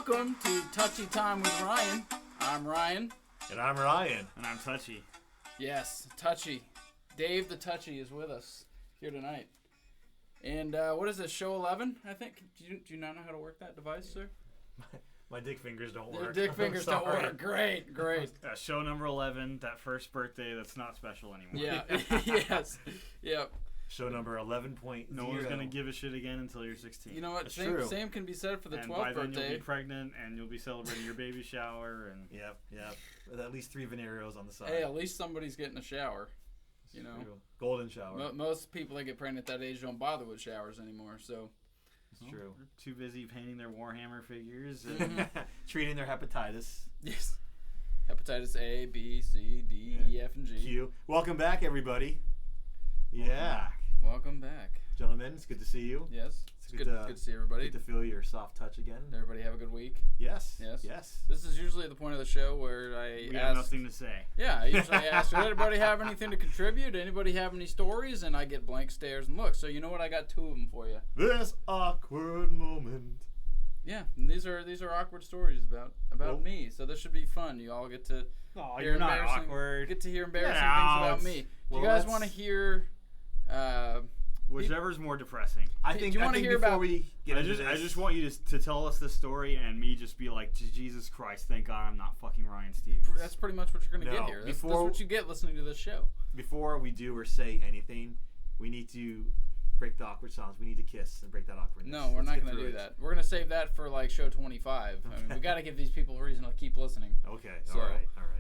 Welcome to Touchy Time with Ryan. I'm Ryan. And I'm Ryan. And I'm Touchy. Yes, Touchy. Dave the Touchy is with us here tonight. And what is this, show 11, I think? Do you not know how to work that device, sir? My dick fingers don't work. Your dick fingers don't work. Great. Show number 11, that first birthday that's not special anymore. Yeah, yes. Yep. Show number 11.0. No one's going to give a shit again until you're 16. You know what? True. Same can be said for the 12th and by then birthday. you'll be pregnant and you'll be celebrating your baby shower. And Yep. With at least 3 veneros on the side. Hey, at least somebody's getting a shower. You know, True. Golden shower. Most people that get pregnant at that age don't bother with showers anymore. So It's true. They're too busy painting their Warhammer figures and Treating their hepatitis. yes, hepatitis A, B, C, D, E, F, and G. Q. Welcome back, everybody. Yeah. Welcome back. Gentlemen, it's good to see you. Yes, it's good to see everybody. Good to feel your soft touch again. Everybody have a good week. Yes. Yes. This is usually the point of the show where we have nothing to say. Yeah, I usually ask, does anybody have anything to contribute? Anybody have any stories? And I get blank stares and looks. So you know what? I got 2 of them for you. This awkward moment. Yeah, and these are awkward stories about me. So this should be fun. You all get to Oh, hear you're not embarrassing- awkward. Get to hear embarrassing Get things out. about me. Well, Do you guys let's- want to hear? Whichever's more depressing. I think wanna hear before about- we get I into just this, want you to tell us the story and me just be like, Jesus Christ, thank God I'm not fucking Ryan Stevens. That's pretty much what you're gonna No, get here. That's before- what you get listening to this show. before we do or say anything, we need to break the awkward silence. We need to kiss and break that awkwardness. No, we're Let's not get going to through do it. that. We're going to save that for like show 25. I mean, we got to give these people a reason to keep listening. Okay, So, all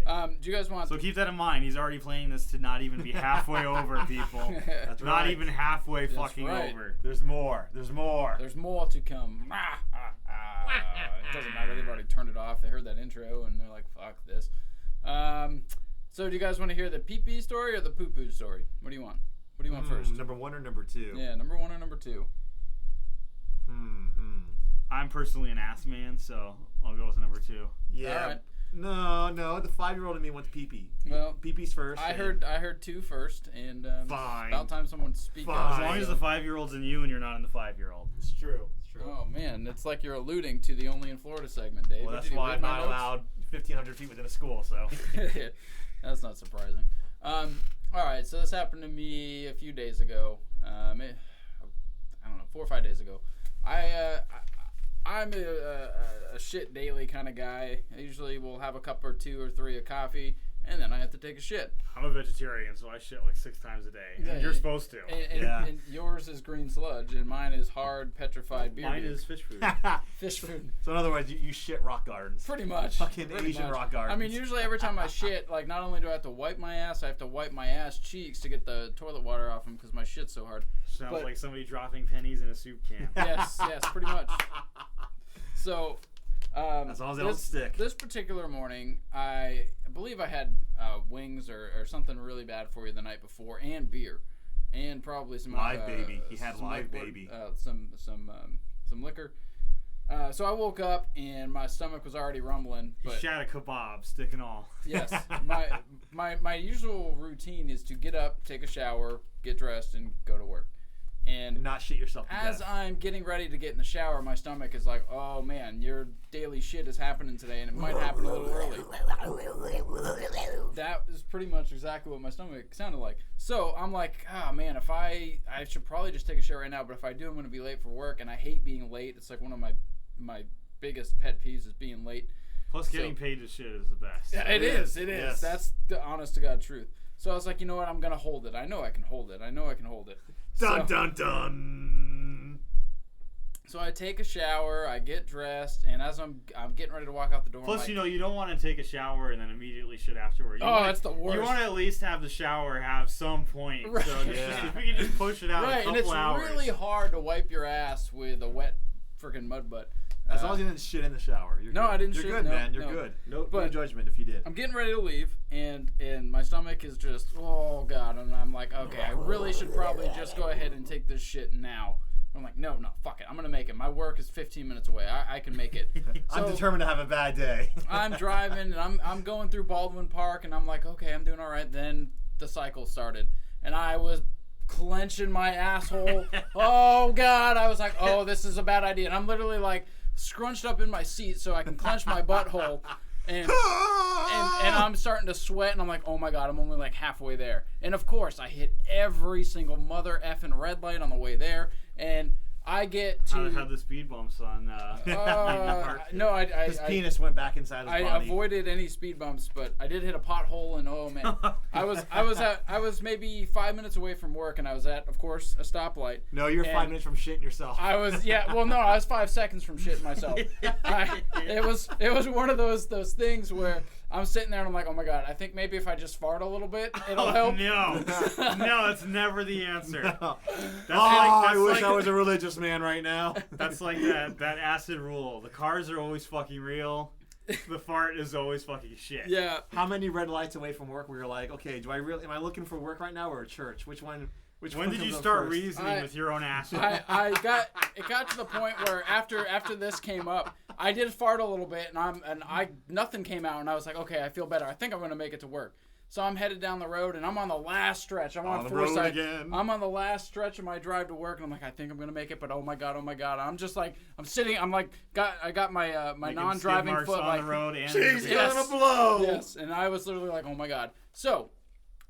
right. Do you guys want? So keep that in mind. He's already playing this to not even be halfway over, people. That's Not right. even halfway That's fucking right. over. There's more. There's more. There's more to come. It doesn't matter. They've already turned it off. They heard that intro and they're like, "Fuck this." So do you guys want to hear the pee-pee story or the poo-poo story? What do you want? What do you want first? Number 1 or number 2? Yeah, number 1 or number 2? I'm personally an ass man, so I'll go with number 2. Yeah. All right. No. The 5-year-old in me wants pee-pee. Well, Pee-pee's first. I and- heard 2 first, and Fine. about time someone speak Fine. up. As long as the 5-year-old's in you and you're not in the 5-year-old. It's true. Oh man, it's like you're alluding to the Only in Florida segment, Dave. Well, Did that's you why read I'm my not notes? allowed 1,500 feet within a school, so. That's not surprising. All right, so this happened to me a few days ago. I don't know, 4 or 5 days ago. I'm a shit daily kind of guy. I usually will have a cup or 2 or 3 of coffee, and then I have to take a shit. I'm a vegetarian, so I shit like 6 times a day. Yeah, and you're supposed to. And yours is green sludge, and mine is hard petrified beer. Mine is fish food. fish food. So in other words, you shit rock gardens. Pretty much. Fucking Pretty Asian much. rock gardens. I mean, usually every time I shit, like, not only do I have to wipe my ass, I have to wipe my ass cheeks to get the toilet water off them because my shit's so hard. Sounds But- like somebody dropping pennies in a soup can. Yes, pretty much. So, As long as they don't stick. This particular morning, I believe I had wings or something really bad for you the night before, and beer, and probably some Live baby. He had some live liquid, baby. Some liquor. So I woke up and my stomach was already rumbling. He But shat a kebab, stick and all. yes, my usual routine is to get up, take a shower, get dressed, and go to work. And not shit yourself to as death. I'm getting ready to get in the shower, my stomach is like, oh man, your daily shit is happening today, and it might happen a little early. That is pretty much exactly what my stomach sounded like. So I'm like, man, if I should probably just take a shit right now, but if I do, I'm going to be late for work, and I hate being late. It's like one of my biggest pet peeves is being late. Plus, getting paid to shit is the best. Yeah, it is. Yes. That's the honest to God truth. So I was like, you know what? I'm going to hold it. I know I can hold it. Dun, dun, dun. So I take a shower, I get dressed, and as I'm getting ready to walk out the door. Plus, I'm you like, know, you don't want to take a shower and then immediately shit afterward. That's the worst. You want to at least have the shower have some point. Right. So Yeah. if we can just push it out a right, couple and it's hours. really hard to wipe your ass with a wet freaking mud butt. As long as you didn't shit in the shower. You're No, good. I didn't You're shit, good, no, man. You're no. good. No But- judgment if you did. I'm getting ready to leave, and my stomach is just, oh god, and I'm like, okay, I really should probably just go ahead and take this shit now. I'm like, no, fuck it, I'm gonna make it. My work is 15 minutes away. I can make it. I'm So- determined to have a bad day. I'm driving, and I'm going through Baldwin Park, and I'm like, okay, I'm doing all right. Then the cycle started, and I was clenching my asshole. Oh God, I was like, oh, this is a bad idea. And I'm literally like scrunched up in my seat so I can clench my butthole. And I'm starting to sweat, and I'm like, oh my God, I'm only like halfway there. And of course, I hit every single mother effing red light on the way there, and I get to... How the speed bumps on... no, His penis went back inside his body. I avoided any speed bumps, but I did hit a pothole, and oh man, I was maybe 5 minutes away from work, and I was at, of course, a stoplight. No, you're 5 minutes from shitting yourself. I was, yeah. Well, no, I was 5 seconds from shitting myself. It was one of those things where I'm sitting there and I'm like, oh my God, I think maybe if I just fart a little bit, it'll help. No, that's never the answer. No. I wish I was a religious man right now. That's like that acid rule. The cars are always fucking real. The fart is always fucking shit. Yeah. How many red lights away from work we were like, okay, am I looking for work right now or a church? Which one? When did you start reasoning with your own acid? It got to the point where after this came up, I did fart a little bit, and nothing came out, and I was like, okay, I feel better. I think I'm gonna make it to work. So I'm headed down the road, and I'm on the last stretch. I'm on Forsyth again. I'm on the last stretch of my drive to work, and I'm like, I think I'm gonna make it, but oh my God. I'm just like, I'm sitting. I'm like, I got my my non-driving foot on like the road, and she's gonna blow. Yes, and I was literally like, oh my God. So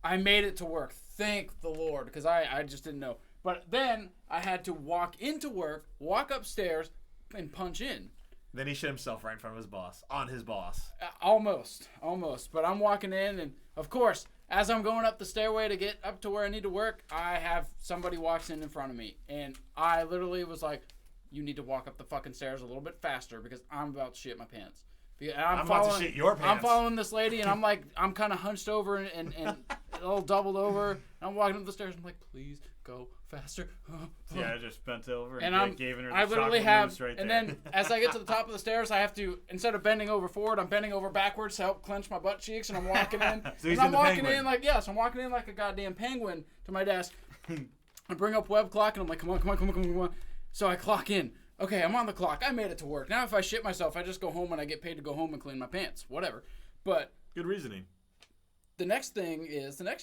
I made it to work. Thank the Lord, because I just didn't know. But then I had to walk into work, walk upstairs, and punch in. Then he shit himself right in front of his boss, on his boss. Almost. But I'm walking in, and of course, as I'm going up the stairway to get up to where I need to work, I have somebody walks in front of me. And I literally was like, you need to walk up the fucking stairs a little bit faster because I'm about to shit my pants. I'm about to shit your pants. I'm following this lady, and I'm kind of hunched over and all doubled over. And I'm walking up the stairs, and I'm like, please go faster. Yeah, I just bent over and gave her the I literally have, right and there. then as I get to the top of the stairs, I have to, instead of bending over forward, I'm bending over backwards to help clench my butt cheeks, and I'm walking in. So he's and I'm walking penguin. in like, yes, I'm walking in like a goddamn penguin to my desk. I bring up web clock, and I'm like, come on. So I clock in. Okay, I'm on the clock. I made it to work. Now if I shit myself, I just go home and I get paid to go home and clean my pants. Whatever. But good reasoning. the next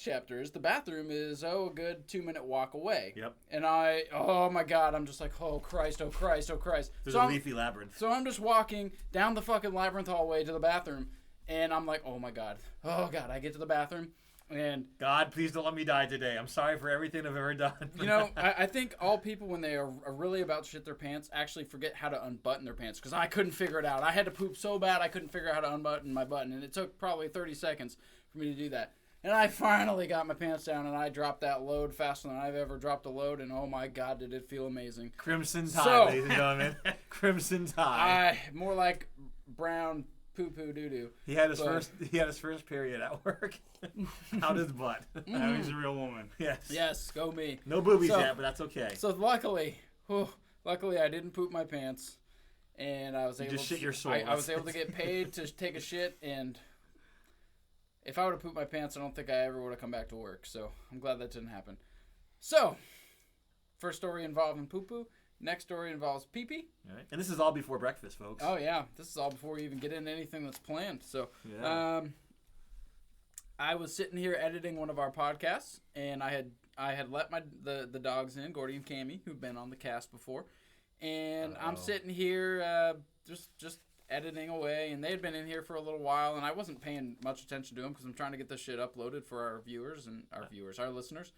chapter is the bathroom is, a good 2-minute walk away. Yep. And oh my God, I'm just like, oh Christ. There's a leafy labyrinth. So I'm just walking down the fucking labyrinth hallway to the bathroom, and I'm like, oh my God. Oh God, I get to the bathroom, and God, please don't let me die today. I'm sorry for everything I've ever done. You know, I think all people, when they are really about to shit their pants, actually forget how to unbutton their pants, because I couldn't figure it out. I had to poop so bad I couldn't figure out how to unbutton my button, and it took probably 30 seconds for me to do that. And I finally got my pants down, and I dropped that load faster than I've ever dropped a load, and oh my God, did it feel amazing. Crimson Tide, ladies and gentlemen. Crimson Tide. More like brown poo-poo doo-doo. He had his first period at work. Out his butt. Now he's a real woman. Yes, go me. No boobies yet, but that's okay. So luckily I didn't poop my pants, and I was able to shit your soul. I was able to get paid to take a shit, and if I would have pooped my pants, I don't think I ever would have come back to work. So I'm glad that didn't happen. So, first story involving poo-poo. Next story involves pee-pee. All right. And this is all before breakfast, folks. Oh, yeah. This is all before we even get into anything that's planned. So, I was sitting here editing one of our podcasts, and I had let the dogs in, Gordy and Cammy, who've been on the cast before. And I'm sitting here just editing away, and they had been in here for a little while, and I wasn't paying much attention to them because I'm trying to get this shit uploaded for our viewers and our listeners.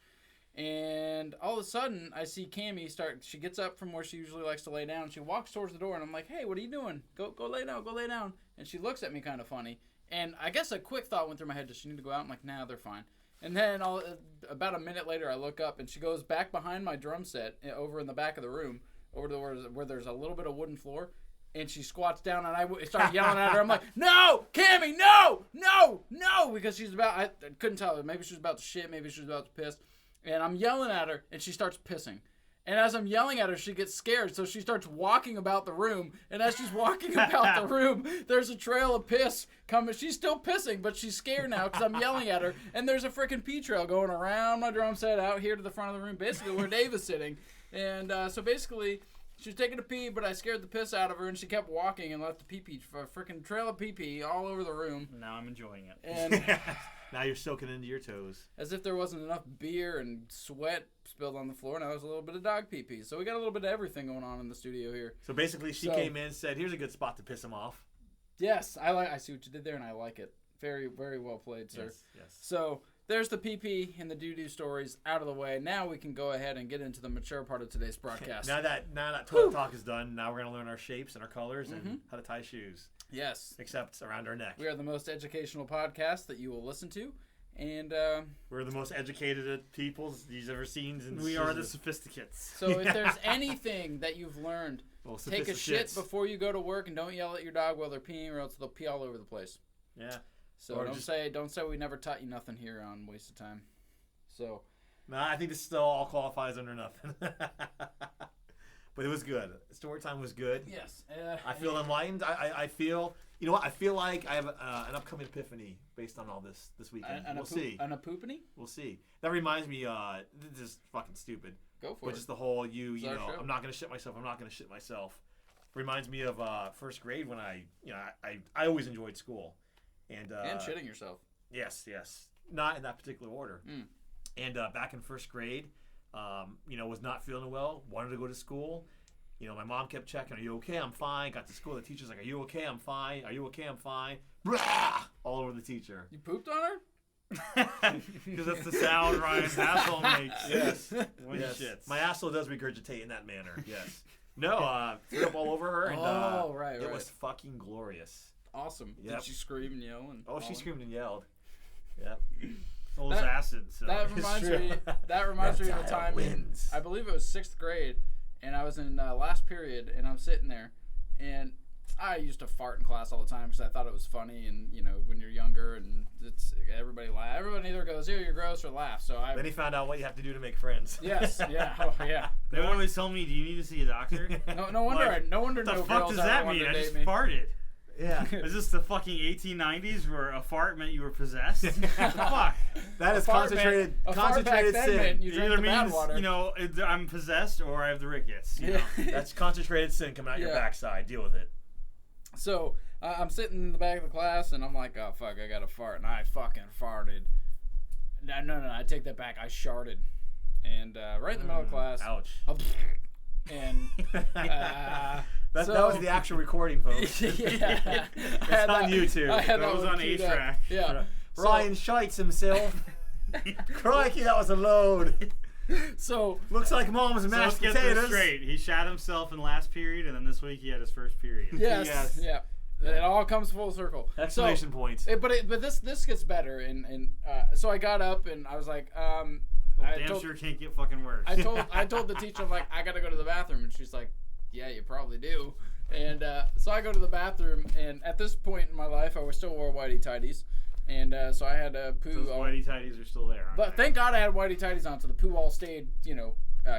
And all of a sudden, I see Cammy she gets up from where she usually likes to lay down. She walks towards the door, and I'm like, hey, what are you doing? Go lay down. And she looks at me kind of funny. And I guess a quick thought went through my head, does she need to go out? I'm like, nah, they're fine. And then about a minute later, I look up, and she goes back behind my drum set over in the back of the room, over to where there's a little bit of wooden floor. And she squats down, and I start yelling at her. I'm like, no, Cammy, no, because she's I couldn't tell. Maybe she was about to shit, maybe she was about to piss. And I'm yelling at her, and she starts pissing. And as I'm yelling at her, she gets scared, so she starts walking about the room. And as she's walking about the room, there's a trail of piss coming. She's still pissing, but she's scared now because I'm yelling at her. And there's a freaking pee trail going around my drum set out here to the front of the room, basically where Dave is sitting. And so basically, She was taking a pee, but I scared the piss out of her, and she kept walking and left the pee-pee, a freaking trail of pee-pee all over the room. Now I'm enjoying it. And Now you're soaking into your toes. as if there wasn't enough beer and sweat spilled on the floor, now there's a little bit of dog pee-pee. So we got a little bit of everything going on in the studio here. So basically, she came in and said, "Here's a good spot to piss him off." Yes, I see what you did there, and I like it. Very, very well played, sir. Yes. So there's the pee-pee and the doo-doo stories out of the way. Now we can go ahead and get into the mature part of today's broadcast. Now that toilet talk is done, now we're gonna learn our shapes and our colors and how to tie shoes. Yes. Except around our neck. We are the most educational podcast that you will listen to. And We're the most educated people he's ever seen. We are the sophisticates. so if there's anything that you've learned, Well, take a shit sophisticates. before you go to work and don't yell at your dog while they're peeing or else they'll pee all over the place. Yeah. So Or don't say we never taught you nothing here on Waste of Time. So Nah, I think this still all qualifies under nothing. But it was good. Story time was good. yes. I feel enlightened. I feel, you know what? I feel like I have an upcoming epiphany based on all this weekend. We'll see. An epoopany? We'll see. That reminds me, this is fucking stupid. Go for But it. just the whole It's our show. I'm not gonna shit myself. Reminds me of first grade when I always enjoyed school, and shitting yourself. Yes, not in that particular order. Mm. And back in first grade, was not feeling well, wanted to go to school. My mom kept checking, "Are you okay?" "I'm fine." Got to school, the teacher's like, "Are you okay?" "I'm fine." "Are you okay?" "I'm fine." Blah! All over the teacher. You pooped on her? Because that's the sound Ryan's asshole makes. Yes. When Yes. he shits. My asshole does regurgitate in that manner. Yes. No, threw up all over her, and right. it was fucking glorious. Awesome. Yep. Did she scream and yell? And Oh, she holler? screamed and yelled. Yep. Well, it's That- acid, so. That It's reminds true. me. That reminds me of a Reptile time wins. I believe it was 6th grade, and I was in last period, and I'm sitting there, and I used to fart in class all the time because I thought it was funny, and when you're younger, and everybody laugh. Everyone either goes, "Ew, you're gross," or laugh. So I. Then he found out what you have to do to make friends. Yes. Yeah. Oh, yeah. They would always tell me, "Do you need to see a doctor?" No wonder. Like, no wonder. What the no fuck girls does ever that wanted mean? to I date just me. farted. Yeah. Is this the fucking 1890s where a fart meant you were possessed? Fuck. That is A fart concentrated a fart back concentrated then sin. meant you It drank either the bad means, water. I'm possessed or I have the rickets. You know? That's concentrated sin coming out your Yeah. backside. Deal with it. So I'm sitting in the back of the class, and I'm like, "Oh fuck, I got to fart," and I fucking farted. No, I take that back. I sharted, and right in the middle of class. Ouch. And That was the actual recording, folks. yeah, It's on YouTube. I had That was one on queued up. A-track. Yeah. Ryan shites himself. Crikey, that was a load. So Looks like mom's So let's mashed get potatoes. this straight. He shot himself in last period, and then this week he had his first period. yes, Yes. yeah, it all comes full circle. Exclamation points. But this gets better, and so I got up and I was like, Well, I damn told, sure can't get fucking worse. I told the teacher, I'm like, "I gotta go to the bathroom," and she's like, "Yeah, you probably do." And so I go to the bathroom, and at this point in my life, I still wore whitey tighties, and so I had to poo. Those whitey tighties are still there. Aren't But they? thank God I had whitey tighties on, so the poo all stayed,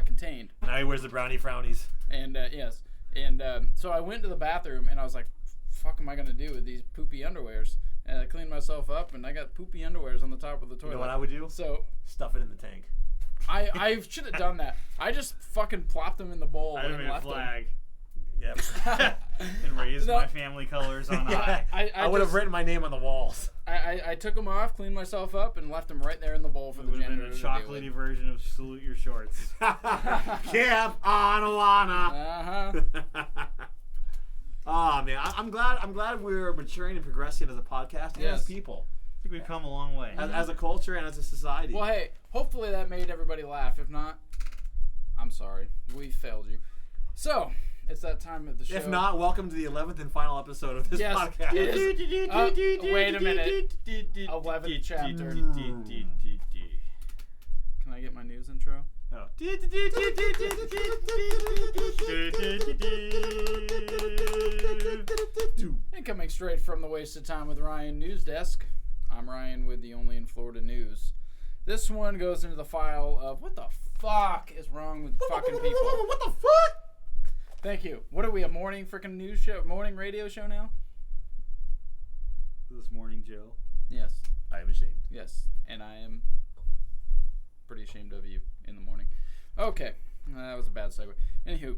contained. Now he wears the brownie frownies. And yes, and so I went to the bathroom, and I was like, "Fuck, am I gonna do with these poopy underwears?" And I cleaned myself up, and I got poopy underwears on the top of the toilet. You know what I would do? So Stuff it in the tank. I should have done that. I just fucking plopped them in the bowl I'd have and made a left them. flag Yep. and raised No. my family colors on high. I would have written my name on the walls. I took them off, cleaned myself up, and left them right there in the bowl for It the would have been janitor a to deal with. chocolatey version of Salute Your Shorts. Camp on Alana. Oh man, I'm glad we're maturing and progressing as a podcast and Yes. as people, I think we've come a long way. as a culture and as a society. Well, hey, hopefully that made everybody laugh. If not, I'm sorry. We failed you. So, it's that time of the show. If not, welcome to the 11th and final episode of this Yes, podcast. it is. Wait a minute. 11th chapter. Can I get my news intro? Oh. And coming straight from the Wasted Time with Ryan news desk, I'm Ryan with the Only in Florida News. This one goes into the file of what the fuck is wrong with fucking people. What the fuck? Thank you. What are we, a morning freaking news show, morning radio show now? This morning, Joe. Yes, I am ashamed. yes, and I am pretty ashamed of you in the morning. Okay, that was a bad segue. Anywho,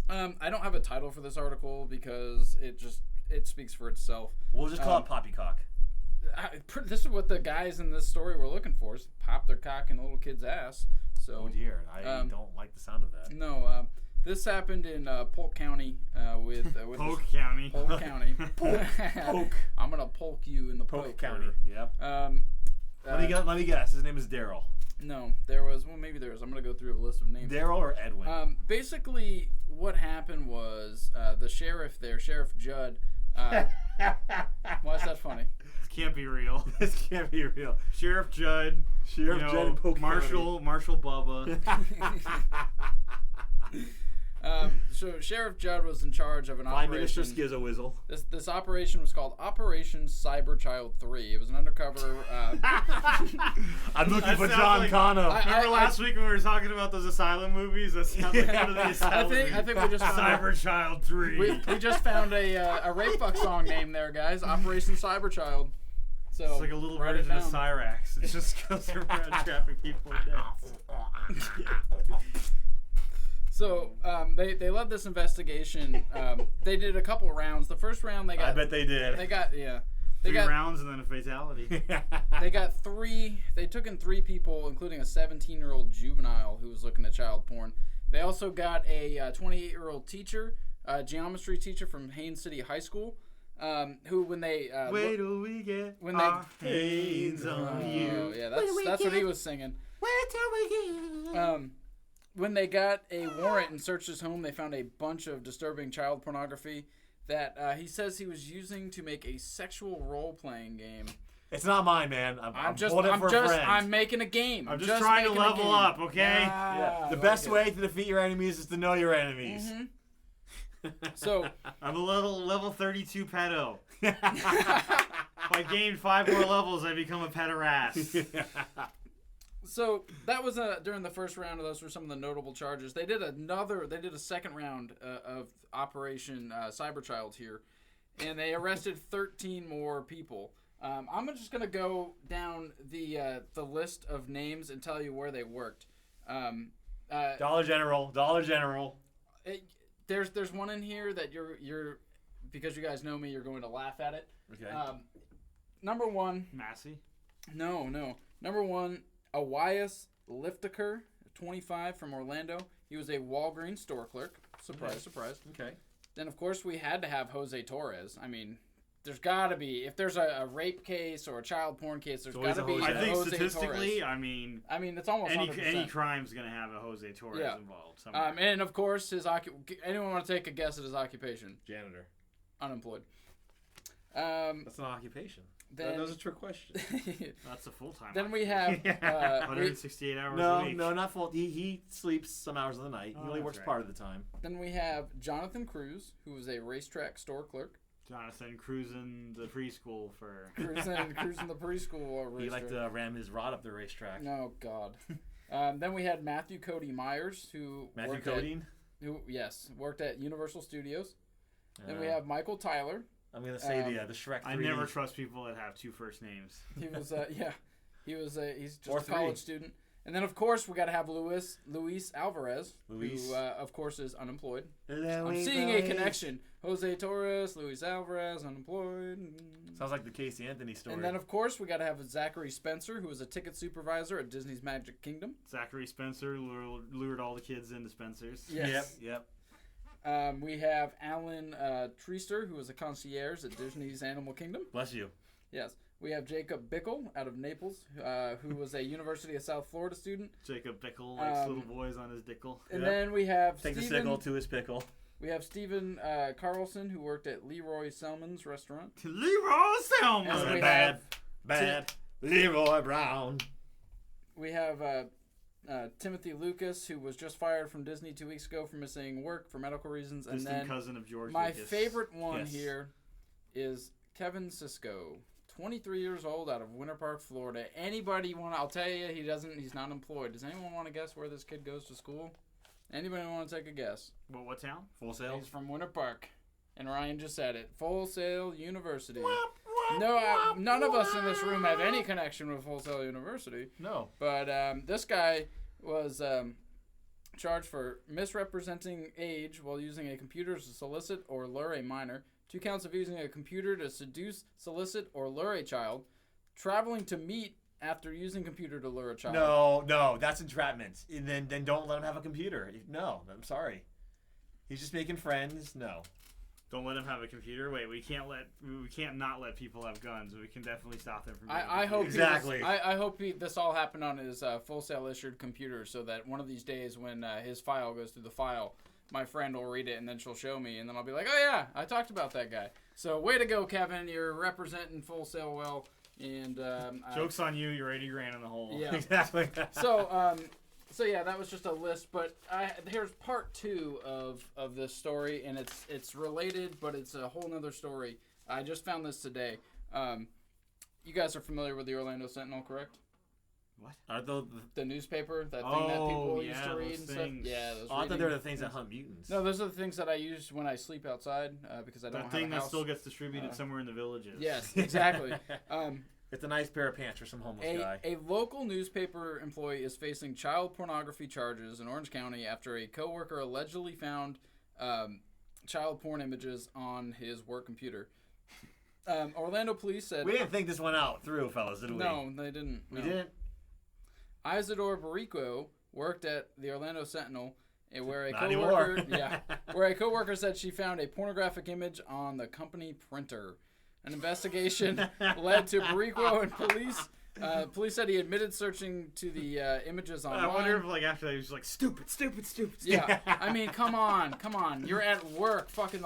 I don't have a title for this article because it speaks for itself. We'll just call it poppycock. This is what the guys in this story were looking for: is pop their cock in a little kid's ass. So, Oh dear, I don't like the sound of that. no, this happened in Polk County with Polk County. Polk County. Polk. I'm gonna polk you in the Polk County. Yep. Let me guess. His name is Daryl. No, there was. Well, maybe there was. I'm gonna go through a list of names. Daryl or Edwin? Basically, what happened was the sheriff there, Sheriff Judd. Why is that funny? This can't be real. This can't be real. Sheriff Judd. Sheriff Judd in Polk Marshall Bubba. So Sheriff Judd was in charge of an Prime Minister operation. Skizzo Whizzle. This operation was called Operation Cyberchild 3. It was an undercover. I'm looking That for sounds John like- Connor. Remember last week when we were talking about those asylum movies? That sounds like one of the asylum I think we just found Cyberchild 3. we just found a rape fuck song name there, guys. Operation Cyberchild. So It's like a little write it version of down. Cyrax. It just goes around trapping people to death. So they led this investigation. They did a couple rounds. The first round they got. I bet they did. They got yeah. They 3 got rounds and then a fatality. they got 3. They took in 3 people, including a 17-year-old juvenile who was looking at child porn. They also got a 28-year-old teacher, geometry teacher from Haines City High School, who when they Wait till we get when they- our hands on you. yeah, that's what he was singing. Wait till we get. When they got a warrant and searched his home, they found a bunch of disturbing child pornography that he says he was using to make a sexual role-playing game. It's not mine, man. I'm pulling it for a friend. I'm making a game. I'm just trying to making a level game. up, okay? Yeah, The I best like way to defeat your enemies is to know your enemies. it. So, I'm a level 32 pedo. If I gain 5 more levels, I become a pederast. so that was during the first round. Those were some of the notable charges. They did a second round of Operation Cyberchild here, and they arrested 13 more people. I'm just gonna go down the list of names and tell you where they worked. Dollar General. There's one in here that you're because you guys know me, you're going to laugh at it. Okay. Number 1. Massey? No. Number 1, Awias Liftaker, 25, from Orlando. He was a Walgreens store clerk. Surprise, surprise. Okay. Then, of course, we had to have Jose Torres. I mean, there's got to be. If there's a rape case or a child porn case, there's got to be Jose. I think Jose statistically, Torres. I mean, It's almost any 100%. crime's going to have a Jose Torres Yeah. involved somewhere. And, of course, anyone want to take a guess at his occupation? Janitor. Unemployed. That's an occupation. Then, That was a trick question. That's a full-time then we have 168 hours a week. No, not full. He sleeps some hours of the night. Oh, He only that's works right. part of the time. then we have Jonathan Cruz, who was a racetrack store clerk. Jonathan cruising the preschool for... Cruising the preschool racetrack. He liked to ram his rod up the racetrack. No, God. Then we had Matthew Cody Myers, who Matthew Codine. worked at Universal Studios. Then we have Michael Tyler. I'm gonna say the Shrek 3D. I never trust people that have 2 first names. He was he's just Or a college 3. student. And then of course we got to have Luis Alvarez, Luis. who of course is unemployed. I'm seeing a connection. Jose Torres, Luis Alvarez, unemployed. Sounds like the Casey Anthony story. And then of course we got to have Zachary Spencer, who was a ticket supervisor at Disney's Magic Kingdom. Zachary Spencer lured all the kids into Spencer's. Yes. Yep. We have Alan Treaster, who was a concierge at Disney's Animal Kingdom. Bless you. Yes. We have Jacob Bickle out of Naples, who was a University of South Florida student. Jacob Bickle likes little boys on his dickle. And Yep. then we have Take the sickle to his pickle. We have Stephen Carlson, who worked at Leroy Selman's restaurant. Leroy Selman! And we Bad. Leroy Brown. We have Timothy Lucas, who was just fired from Disney 2 weeks ago for missing work for medical reasons. And Distant then cousin of George my Lucas. favorite one Yes. here is Kevin Sisko, 23 years old, out of Winter Park, Florida. Anybody want to... I'll tell you, he's not employed. Does anyone want to guess where this kid goes to school? Anybody want to take a guess? What town? Full Sail. He's from Winter Park. And Ryan just said it. Full Sail University. No, none of us in this room have any connection with Full Sail University. No. But this guy was charged for misrepresenting age while using a computer to solicit or lure a minor. 2 counts of using a computer to seduce, solicit, or lure a child. Traveling to meet after using computer to lure a child. No, that's entrapment. And then don't let him have a computer. No, I'm sorry. He's just making friends. No. Don't let him have a computer. Wait, we can't not let people have guns. We can definitely stop them from. I hope exactly. I hope this all happened on his Full Sail issued computer, so that one of these days when his file goes through the file, my friend will read it and then she'll show me, and then I'll be like, oh yeah, I talked about that guy. So way to go, Kevin. You're representing Full Sail well. And joke's on you. You're 80 grand in the hole. Yeah, exactly. So yeah, that was just a list, but here's part 2 of this story, and it's related, but it's a whole nother story. I just found this today. You guys are familiar with the Orlando Sentinel, correct? What? Are those the newspaper, that thing that people used to read and stuff? Yeah, those I thought they were the things that hunt mutants. No, those are the things that I use when I sleep outside because I don't have a house. That thing that still gets distributed somewhere in the villages. Yes, exactly. It's a nice pair of pants for some homeless guy. A local newspaper employee is facing child pornography charges in Orange County after a coworker allegedly found child porn images on his work computer. Orlando police said... We didn't think this one out through, fellas, did we? No, they didn't. We didn't? Isidore Barrico worked at the Orlando Sentinel, where a Not anymore. where a coworker said she found a pornographic image on the company printer. An investigation led to Barrico and police. Police said he admitted searching to the images online. I wonder if, after that, he was like, stupid. Yeah, I mean, come on. You're at work, fucking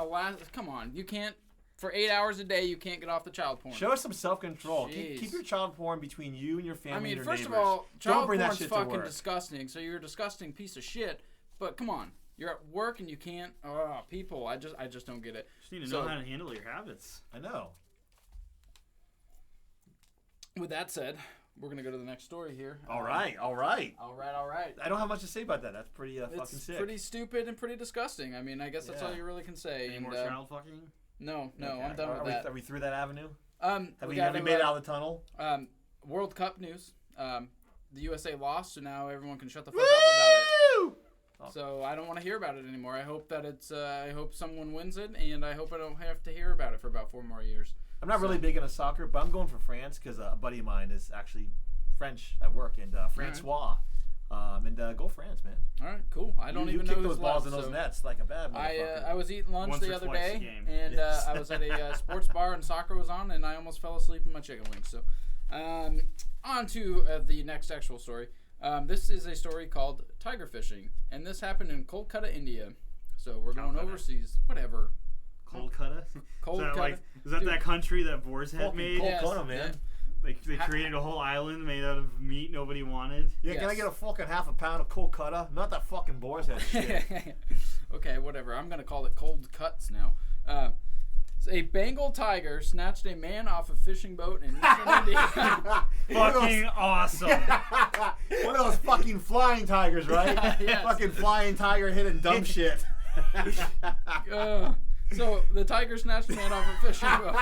come on. You can't, for 8 hours a day, you can't get off the child porn. Show us some self-control. Keep your child porn between you and your family and your first neighbors. of all, child porn's fucking to work. disgusting, so you're a disgusting piece of shit, but come on. You're at work and you can't, people, I just don't get it. Just need to know how to handle your habits. I know. With that said, we're going to go to the next story here. All right. I don't have much to say about that. That's pretty fucking sick. It's pretty stupid and pretty disgusting. I mean, I guess that's all you really can say. Any more child fucking? No, okay. I'm done with that. Are we through that avenue? Have we made it out of the tunnel? World Cup news. The USA lost, so now everyone can shut the fuck up about it. So I don't want to hear about it anymore. I hope that I hope someone wins it, and I hope I don't have to hear about it for about 4 more years. I'm not really big into soccer, but I'm going for France because a buddy of mine is actually French at work, and Francois. And go France, man. All right, cool. I don't even know kick who's those balls left, in those nets like a bad motherfucker. I was eating lunch the other day, and Yes. I was at a sports bar, and soccer was on, and I almost fell asleep in my chicken wings. So, on to the next actual story. This is a story called tiger fishing, and this happened in Kolkata, India. So we're going overseas. Whatever. Kolkata? Kolkata. Is that country that Boar's Head made? Kolkata, man. They created a whole island made out of meat nobody wanted. Yeah, can I get a fucking half a pound of Kolkata? Not that fucking Boar's Head shit. Okay, whatever. I'm going to call it cold cuts now. So a Bengal tiger snatched a man off a fishing boat in eastern India. Fucking awesome. One of those fucking flying tigers, right? Yes. Fucking flying tiger hitting dumb shit. So the tiger snatched a man off a fishing boat.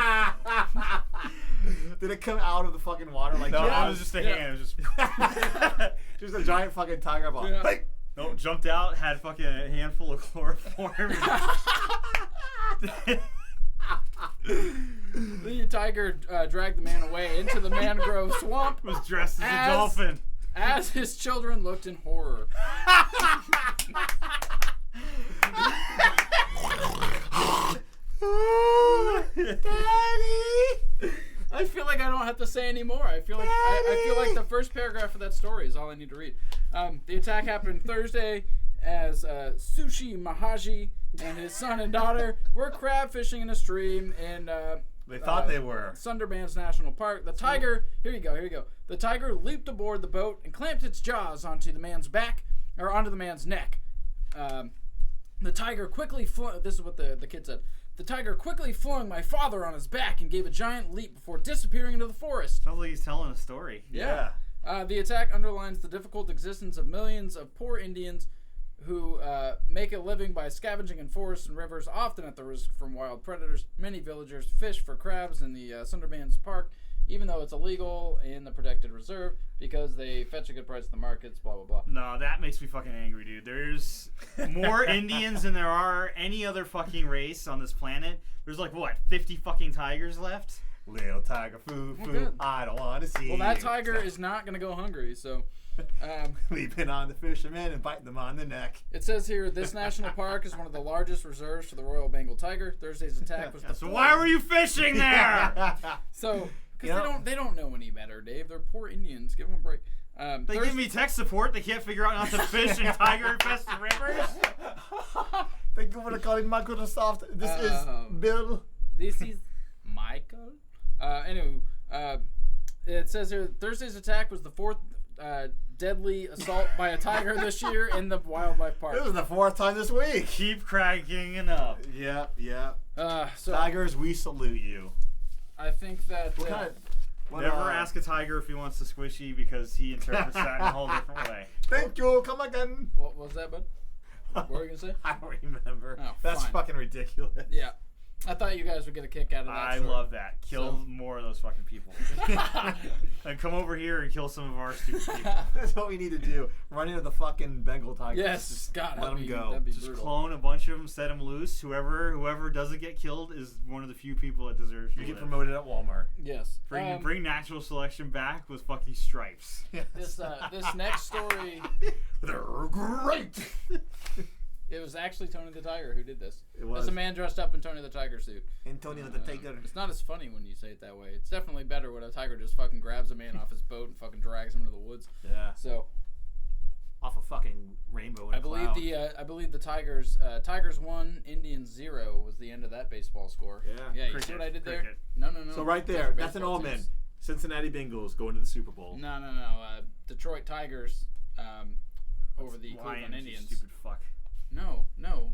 Did it come out of the fucking water like No, that? it was just a hand. It was just Just a giant fucking tiger ball. Yeah. Like, no, jumped out, had fucking a handful of chloroform. The tiger dragged the man away into the mangrove swamp. Was dressed as a dolphin. As his children looked in horror. Daddy! I feel like I don't have to say any more. I feel like I feel like the first paragraph of that story is all I need to read. The attack happened Thursday as Sushi Mahaji and his son and daughter were crab fishing in a stream in they thought they were. Sundarbans National Park. The tiger, here you go. The tiger leaped aboard the boat and clamped its jaws onto the man's back, or onto the man's neck. The tiger quickly flung, this is what the kid said. The tiger quickly flung my father on his back and gave a giant leap before disappearing into the forest. Sounds like he's telling a story. Yeah. The attack underlines the difficult existence of millions of poor Indians who make a living by scavenging in forests and rivers, often at the risk from wild predators. Many villagers fish for crabs in the Sundarbans Park even though it's illegal in the protected reserve because they fetch a good price at the markets, blah, blah, blah. No, that makes me fucking angry, dude. There's more Indians than there are any other fucking race on this planet. There's like, what, 50 fucking tigers left? Little tiger, foo, Well, foo, good. I don't want to see Well, that you. tiger is not going to go hungry, so... Leaping on the fishermen and biting them on the neck. It says here, this national park is one of the largest reserves for the Royal Bengal tiger. Thursday's attack was the So why were you fishing there? So, because they don't know any better, Dave. They're poor Indians. Give them a break. They give me tech support. They can't figure out not to fish in tiger-infested rivers. Thank you for calling Microsoft. This is Bill. This is Michael. Anyway, it says here, Thursday's attack was the fourth deadly assault by a tiger this year in the wildlife park. This is the fourth time this week. Keep cracking it up. Yeah. So Tigers, we salute you. I think that... Never ask a tiger if he wants the squishy because he interprets that in a whole different way. Thank you. Come again. What was that, bud? What were you going to say? I don't remember. Oh, That's fine. fucking ridiculous. Yeah. I thought you guys would get a kick out of that. I story. love that. Kill more of those fucking people. And come over here and kill some of our stupid people. That's what we need to do. Run into the fucking Bengal tigers. Yes, Just God, let that'd them be- go. that'd be Just brutal. clone a bunch of them, set them loose. Whoever doesn't get killed is one of the few people that deserves to You get live. promoted at Walmart. Yes. Bring natural selection back with fucking stripes. This next story, They're great. it was actually Tony the Tiger who did this. It was. There's a man dressed up in Tony the Tiger suit. Antonio the Tiger. It's not as funny when you say it that way. It's definitely better when a tiger just fucking grabs a man off his boat and fucking drags him to the woods. Yeah. So Off a fucking rainbow in I a believe cloud. I believe the Tigers 1, Indians 0 was the end of that baseball score. Yeah. Yeah. You see Cricket, what I did cricket. there? No. So right Those there, are that's an baseball omen. teams. Cincinnati Bengals going to the Super Bowl. No. Detroit Tigers over the Lions, Cleveland you Indians. stupid fuck. No.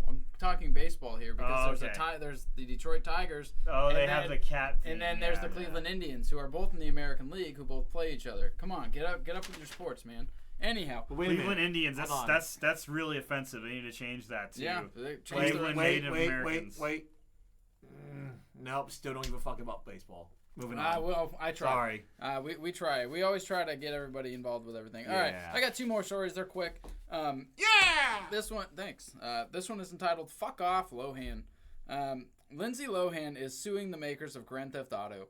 I'm talking baseball here because Oh, there's okay. there's the Detroit Tigers. Oh, and they then- have the cat thing. And then there's yeah, the yeah. Cleveland Indians, who are both in the American League, who both play each other. Come on, get up with your sports, man. Anyhow, But wait a Cleveland minute. Indians. Hold on. That's really offensive. They need to change that too. yeah, they changed Wait, their- Cleveland Native Americans. Nope, still don't give a fuck about baseball. Moving on. Well, I try. Sorry. We try. We always try to get everybody involved with everything. All right, Yeah. I got 2 more stories. They're quick. Yeah! This one, thanks. This one is entitled "Fuck Off, Lohan." Lindsay Lohan is suing the makers of Grand Theft Auto.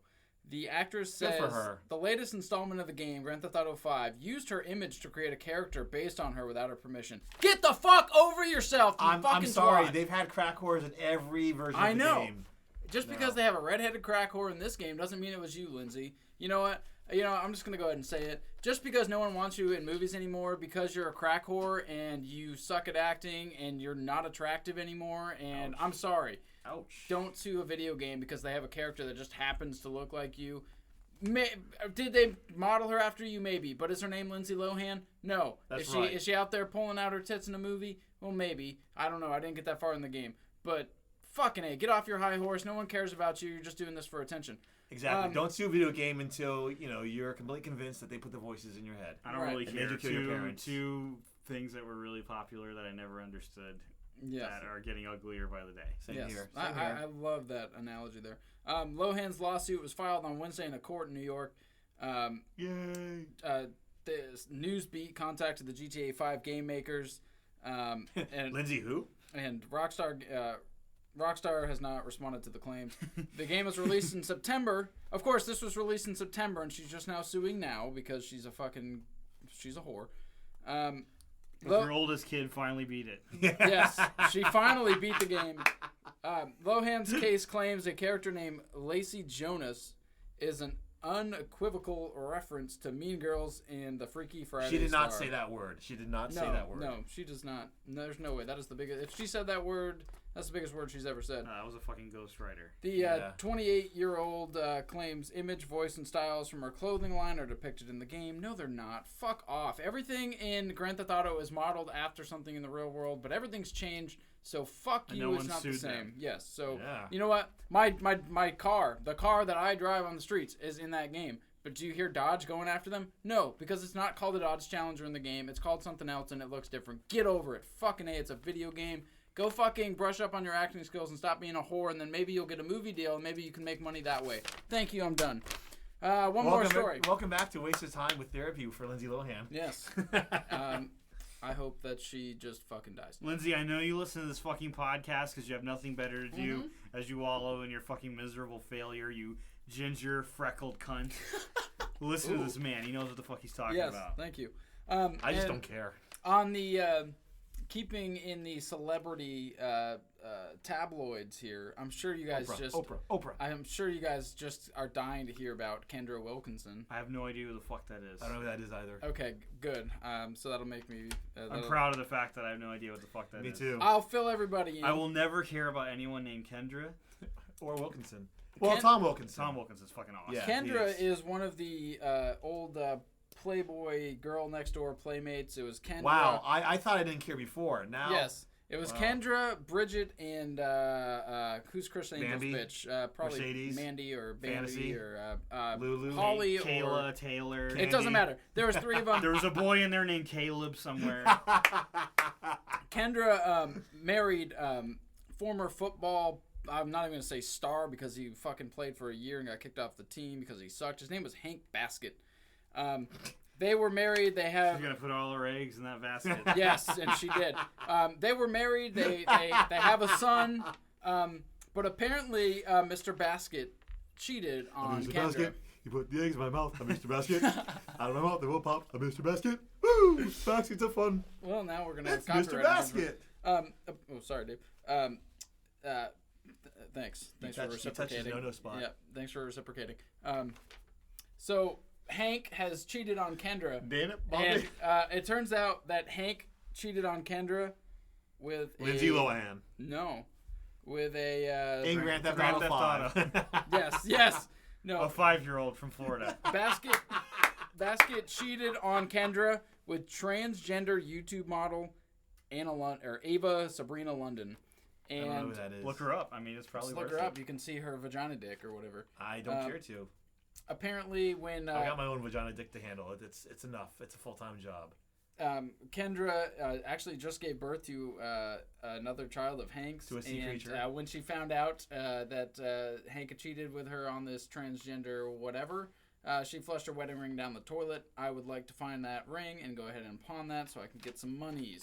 The actress Good says for her. the latest installment of the game, Grand Theft Auto 5, used her image to create a character based on her without her permission. Get the fuck over yourself, you I'm fucking sorry. twat. They've had crack whores in every version I of the know. game. Just because they have a redheaded crack whore in this game doesn't mean it was you, Lindsay. You know what? I'm just going to go ahead and say it. Just because no one wants you in movies anymore because you're a crack whore and you suck at acting and you're not attractive anymore, and I'm sorry. Ouch. Don't sue a video game because they have a character that just happens to look like you. Did they model her after you? Maybe. But is her name Lindsay Lohan? No. That's is right. Is she out there pulling out her tits in a movie? Well, maybe. I don't know. I didn't get that far in the game. But fucking A, get off your high horse. No one cares about you. You're just doing this for attention. Exactly. Don't sue a video game until you're completely convinced that they put the voices in your head. I don't Right. really And care. made you kill your parents. Two things that were really popular that I never understood Yes. that are getting uglier by the day. Same Yes. here. I Same here. love that analogy there. Lohan's lawsuit was filed on Wednesday in a court in New York. Yay! The Newsbeat contacted the GTA 5 game makers, and Lindsay who? and Rockstar has not responded to the claims. The game was released in September. Of course, this was released in September, and she's just now suing now because she's a whore. Your oldest kid finally beat it. Yes, she finally beat the game. Lohan's case claims a character named Lacey Jonas is an unequivocal reference to Mean Girls and the Freaky Friday She did not Star. say that word. She did not say No, that word. no, she does not. No, there's no way. That is the biggest. If she said that word, that's the biggest word she's ever said. That was a fucking ghostwriter. The 28-year-old claims image, voice, and styles from her clothing line are depicted in the game. No, they're not. Fuck off. Everything in Grand Theft Auto is modeled after something in the real world, but everything's changed. So fuck And you. no It's one not the sued same. them. Yes. So Yeah. you know what? My car, the car that I drive on the streets, is in that game. But do you hear Dodge going after them? No, because it's not called the Dodge Challenger in the game. It's called something else, and it looks different. Get over it. Fucking A, it's a video game. Go fucking brush up on your acting skills and stop being a whore, and then maybe you'll get a movie deal, and maybe you can make money that way. Thank you, I'm done. One more story. Welcome back to Waste of Time with Therapy for Lindsay Lohan. Yes. I hope that she just fucking dies. Lindsay, I know you listen to this fucking podcast because you have nothing better to do as you wallow in your fucking miserable failure, you ginger freckled cunt. Listen to this man. He knows what the fuck he's talking about. Thank you. I just don't care. On the keeping in the celebrity tabloids here, I'm sure you guys Oprah. I'm sure you guys just are dying to hear about Kendra Wilkinson. I have no idea who the fuck that is. I don't know who that is either. Okay, good. So that'll make me... I'm proud of the fact that I have no idea what the fuck that is. Me too. I'll fill everybody in. I will never hear about anyone named Kendra. Or Wilkinson. Well, Tom Wilkinson. Tom Wilkinson's fucking awesome. Yeah, Kendra is one of the old Playboy Girl Next Door playmates. It was Kendra. Wow, I thought I didn't care before. Now, yes, it was Kendra, Bridget, and who's Chris Angel's Bambi? bitch? Probably Mercedes? Mandy or Bambi Fantasy? or Lulu? Holly Kayla, or Taylor. it doesn't matter. There was three of them. There was a boy in there named Caleb somewhere. Kendra married former football. I'm not even going to say star because he fucking played for a year and got kicked off the team because he sucked. His name was Hank Basket. They were married. They have. She's gonna put all her eggs in that basket. Yes, and she did. They were married. They have a son. But apparently, Mr. Basket cheated on Kendra. Basket. You put the eggs in my mouth, I'm Mr. Basket. Out of my mouth, they will pop. I'm Mr. Basket. Woo! Baskets are fun. Well, now we're gonna have That's copyright. Mr. Basket. Oh, sorry, Dave. Thanks for reciprocating. No spot. Yeah, thanks for reciprocating. So Hank has cheated on Kendra. Damn it, Bobby. And it turns out that Hank cheated on Kendra with Lindsay Lohan. No, with a In Grand Theft Grand Auto Theft 5. yes. No, A 5-year-old from Florida. Basket cheated on Kendra with transgender YouTube model Ava Sabrina London. I don't know And who that is. Look her up. I mean, it's probably just look worth her it. up. You can see her vagina dick or whatever. I don't care to. Apparently, when I got my own vagina dick to handle. It's enough. It's a full-time job. Kendra actually just gave birth to another child of Hank's. To a sea creature. When she found out that Hank had cheated with her on this transgender whatever, she flushed her wedding ring down the toilet. I would like to find that ring and go ahead and pawn that so I can get some monies.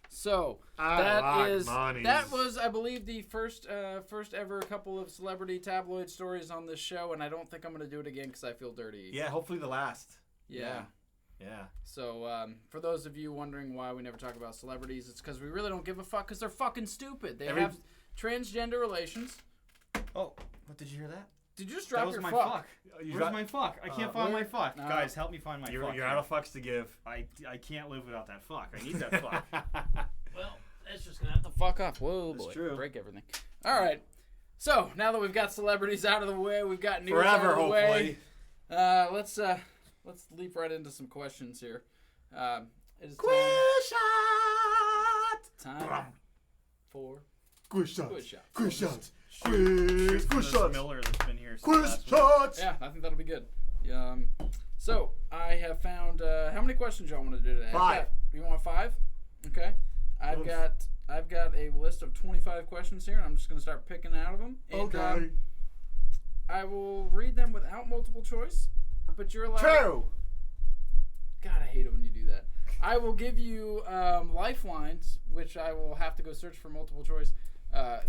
So that was, I believe, the first ever couple of celebrity tabloid stories on this show, and I don't think I'm gonna do it again because I feel dirty. Yeah, hopefully the last. Yeah. So for those of you wondering why we never talk about celebrities, it's because we really don't give a fuck because they're fucking stupid. They have transgender relations. Oh, what, did you hear that? Did you just drop That was your my fuck? Where's my fuck? I can't find my fuck. Guys, help me find my fuck. You're out of fucks to give. I can't live without that fuck. I need that fuck. Well, that's just gonna have to fuck up. Whoa, That's boy. true. Break everything. All right. So now that we've got celebrities out of the way, we've got news Forever, out of the way. hopefully. Let's leap right into some questions here. It is time for Quiz shots. quiz shot. Quiz shots. Quiz Quiz shots. Miller that's been here since Quiz last week. shots. Yeah, I think that'll be good. So I have found. How many questions y'all want to do today? 5. You want 5? Okay. I've got a list of 25 questions here, and I'm just gonna start picking out of them. And, Okay. I will read them without multiple choice, but you're allowed. True. God, I hate it when you do that. I will give you lifelines, which I will have to go search for multiple choice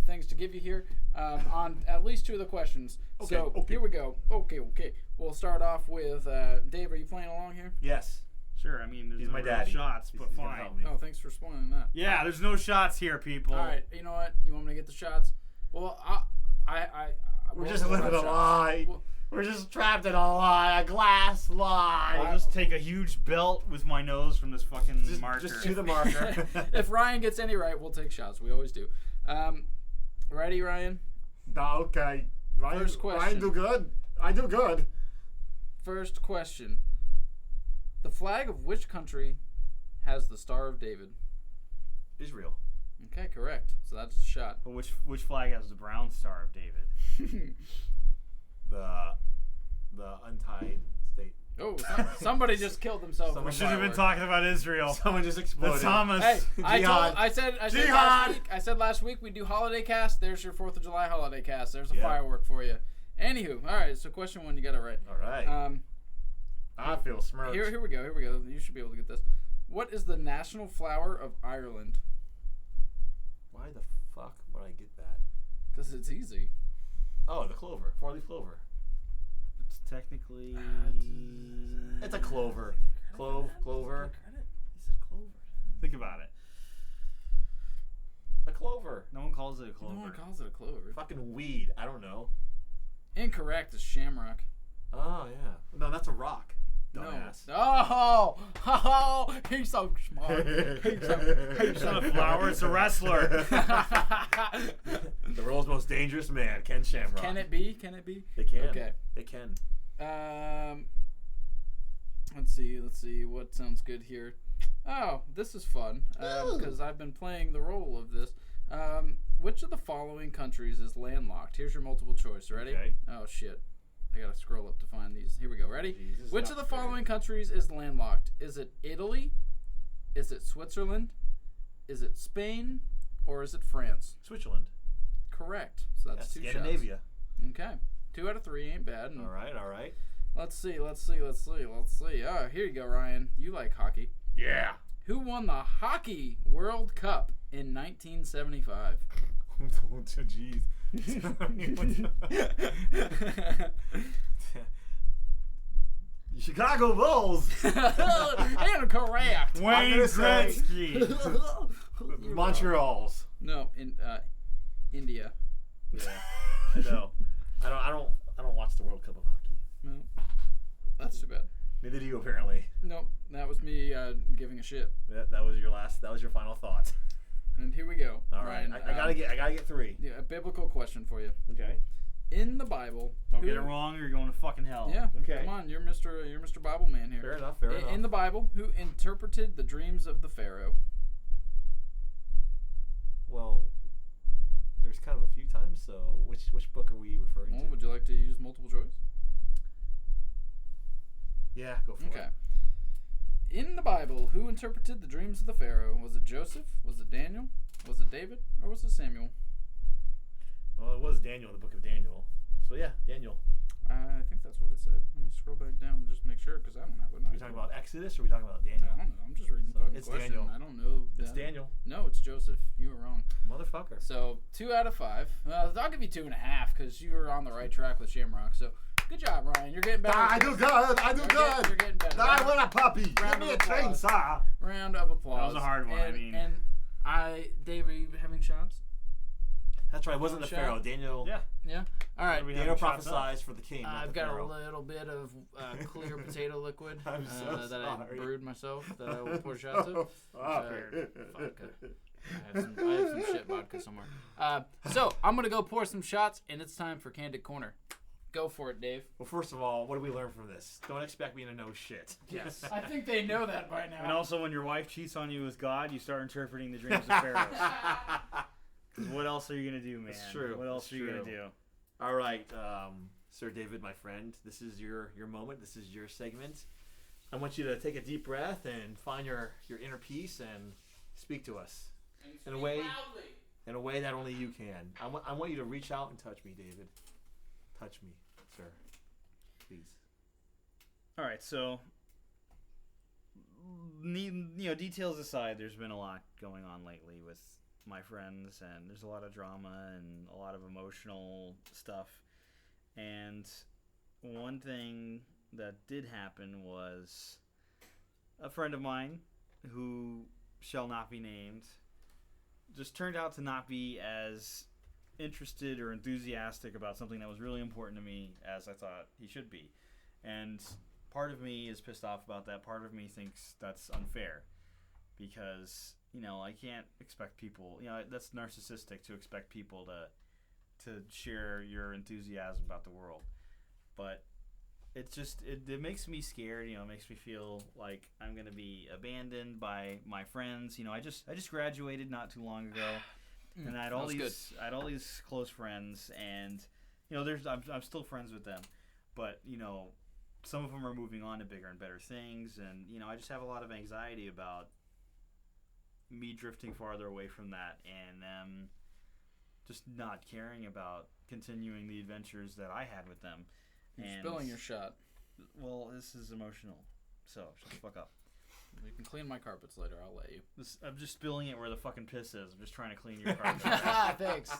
things to give you here on at least 2 of the questions. Okay, Here we go. Okay. We'll start off with Dave. Are you playing along here? Yes. Sure, I mean, there's He's no my real daddy. shots, but He's gonna fine. help me. Oh, thanks for spoiling that. Yeah, there's no shots here, people. All right. You know what? You want me to get the shots? Well, We're just living a lie. Well, We're just trapped in a lie, a glass lie. I'll just take a huge belt with my nose from this fucking marker. Just to the marker. if Ryan gets any right, we'll take shots. We always do. Ready, Ryan? Okay. First question. Ryan do good. I do good. First question. The flag of which country has the Star of David? Israel. Okay, correct. So that's a shot. But which flag has the brown star of David? The untied state. Oh, somebody just killed themselves. Someone We with should have been fireworks. talking about Israel. Someone just exploded. The Thomas. Hey, Jihad. I said Jihad. last week we do holiday cast. There's your 4th of July holiday cast. There's a Yep. firework for you. Anywho, all right. So question 1, you got it right. All right. I feel smirched. Here we go. You should be able to get this. What is the national flower of Ireland? Why the fuck would I get that? Because it's easy. Oh, the clover. 4-leaf clover. It's technically. It's a clover. Clover. He said clover. Think about it. A clover. No one calls it a clover. No one calls it a clover. Fucking weed. I don't know. Incorrect. It's shamrock. Oh, yeah. No, that's a rock. Dumbass. No. Oh, he's so smart. It's not a flower, it's a wrestler. The world's most dangerous man, Ken Shamrock. Can it be? They can. Okay. They can. Let's see. What sounds good here? Oh, this is fun because I've been playing the role of this. Which of the following countries is landlocked? Here's your multiple choice. Ready? Okay. Oh shit. I gotta scroll up to find these. Here we go. Ready? Jesus, Which of the following countries is landlocked? Is it Italy? Is it Switzerland? Is it Spain? Or is it France? Switzerland. Correct. So that's 2 shots. Scandinavia. Okay. 2 out of 3 ain't bad. All right. Let's see. Oh, here you go, Ryan. You like hockey. Yeah. Who won the Hockey World Cup in 1975? Oh, jeez. Chicago Bulls. Incorrect. Wayne Gretzky. Montreal's. No, in India. Yeah, I know. I don't watch the World Cup of hockey. No, that's too bad. Neither do you, apparently. Nope, that was me giving a shit. That was your final thought. And here we go. All right, Ryan, I gotta get 3. Yeah, a biblical question for you. Okay. In the Bible, Don't get it wrong, or you're going to fucking hell. Yeah. Okay. Come on, you're Mr. Bible man here. Fair enough. In the Bible, who interpreted the dreams of the Pharaoh? Well, there's kind of a few times. So which book are we referring to? Would you like to use multiple choice? Yeah, go for it. In the Bible, who interpreted the dreams of the Pharaoh? Was it Joseph? Was it Daniel? Was it David? Or was it Samuel? Well, it was Daniel in the book of Daniel. So yeah, Daniel. I think that's what it said. Let me scroll back down and just make sure because I don't have a Are we talking about Exodus or are we talking about Daniel? I don't know. I'm just reading So the it's question. Daniel. I don't know. It's Daniel. No, it's Joseph. You were wrong. Motherfucker. So 2 out of 5. I'll give you 2.5 because you were on the right track with Shamrock. So good job, Ryan. You're getting better. I do good. You're getting better. I want a puppy. Give me a chainsaw. Round of applause. That was a hard one. Dave, are you having shots? That's right. It wasn't the Pharaoh. Daniel. Yeah. All right. Daniel prophesies for the king. I've the got Pharaoh. a little bit of clear potato liquid I'm so that I sorry. brewed myself that I will pour shots of. Sorry. I have some shit vodka somewhere. So I'm gonna go pour some shots, and it's time for Candid Corner. Go for it, Dave. Well, first of all, what do we learn from this? Don't expect me to know shit. Yes. I think they know that by now. And also, when your wife cheats on you with God, you start interpreting the dreams of pharaohs. Because what else are you going to do, man? It's true. What else are you going to do? All right, Sir David, my friend. This is your moment. This is your segment. I want you to take a deep breath and find your inner peace and speak to us in a way that only you can. I want you to reach out and touch me, David. Touch me, sir. Please. All right, so details aside, there's been a lot going on lately with my friends, and there's a lot of drama and a lot of emotional stuff. And one thing that did happen was a friend of mine, who shall not be named, just turned out to not be as interested or enthusiastic about something that was really important to me as I thought he should be. And part of me is pissed off about that. Part of me thinks that's unfair because, I can't expect people, that's narcissistic to expect people to share your enthusiasm about the world. But it's just, it makes me scared, it makes me feel like I'm going to be abandoned by my friends. I just graduated not too long ago. And I had all these close friends, and I'm still friends with them, but some of them are moving on to bigger and better things, and I just have a lot of anxiety about me drifting farther away from that, and just not caring about continuing the adventures that I had with them. You're spilling your shot. Well, this is emotional, so shut the fuck up. You can clean my carpets later. I'll let you. I'm just spilling it where the fucking piss is. I'm just trying to clean your carpet. Thanks.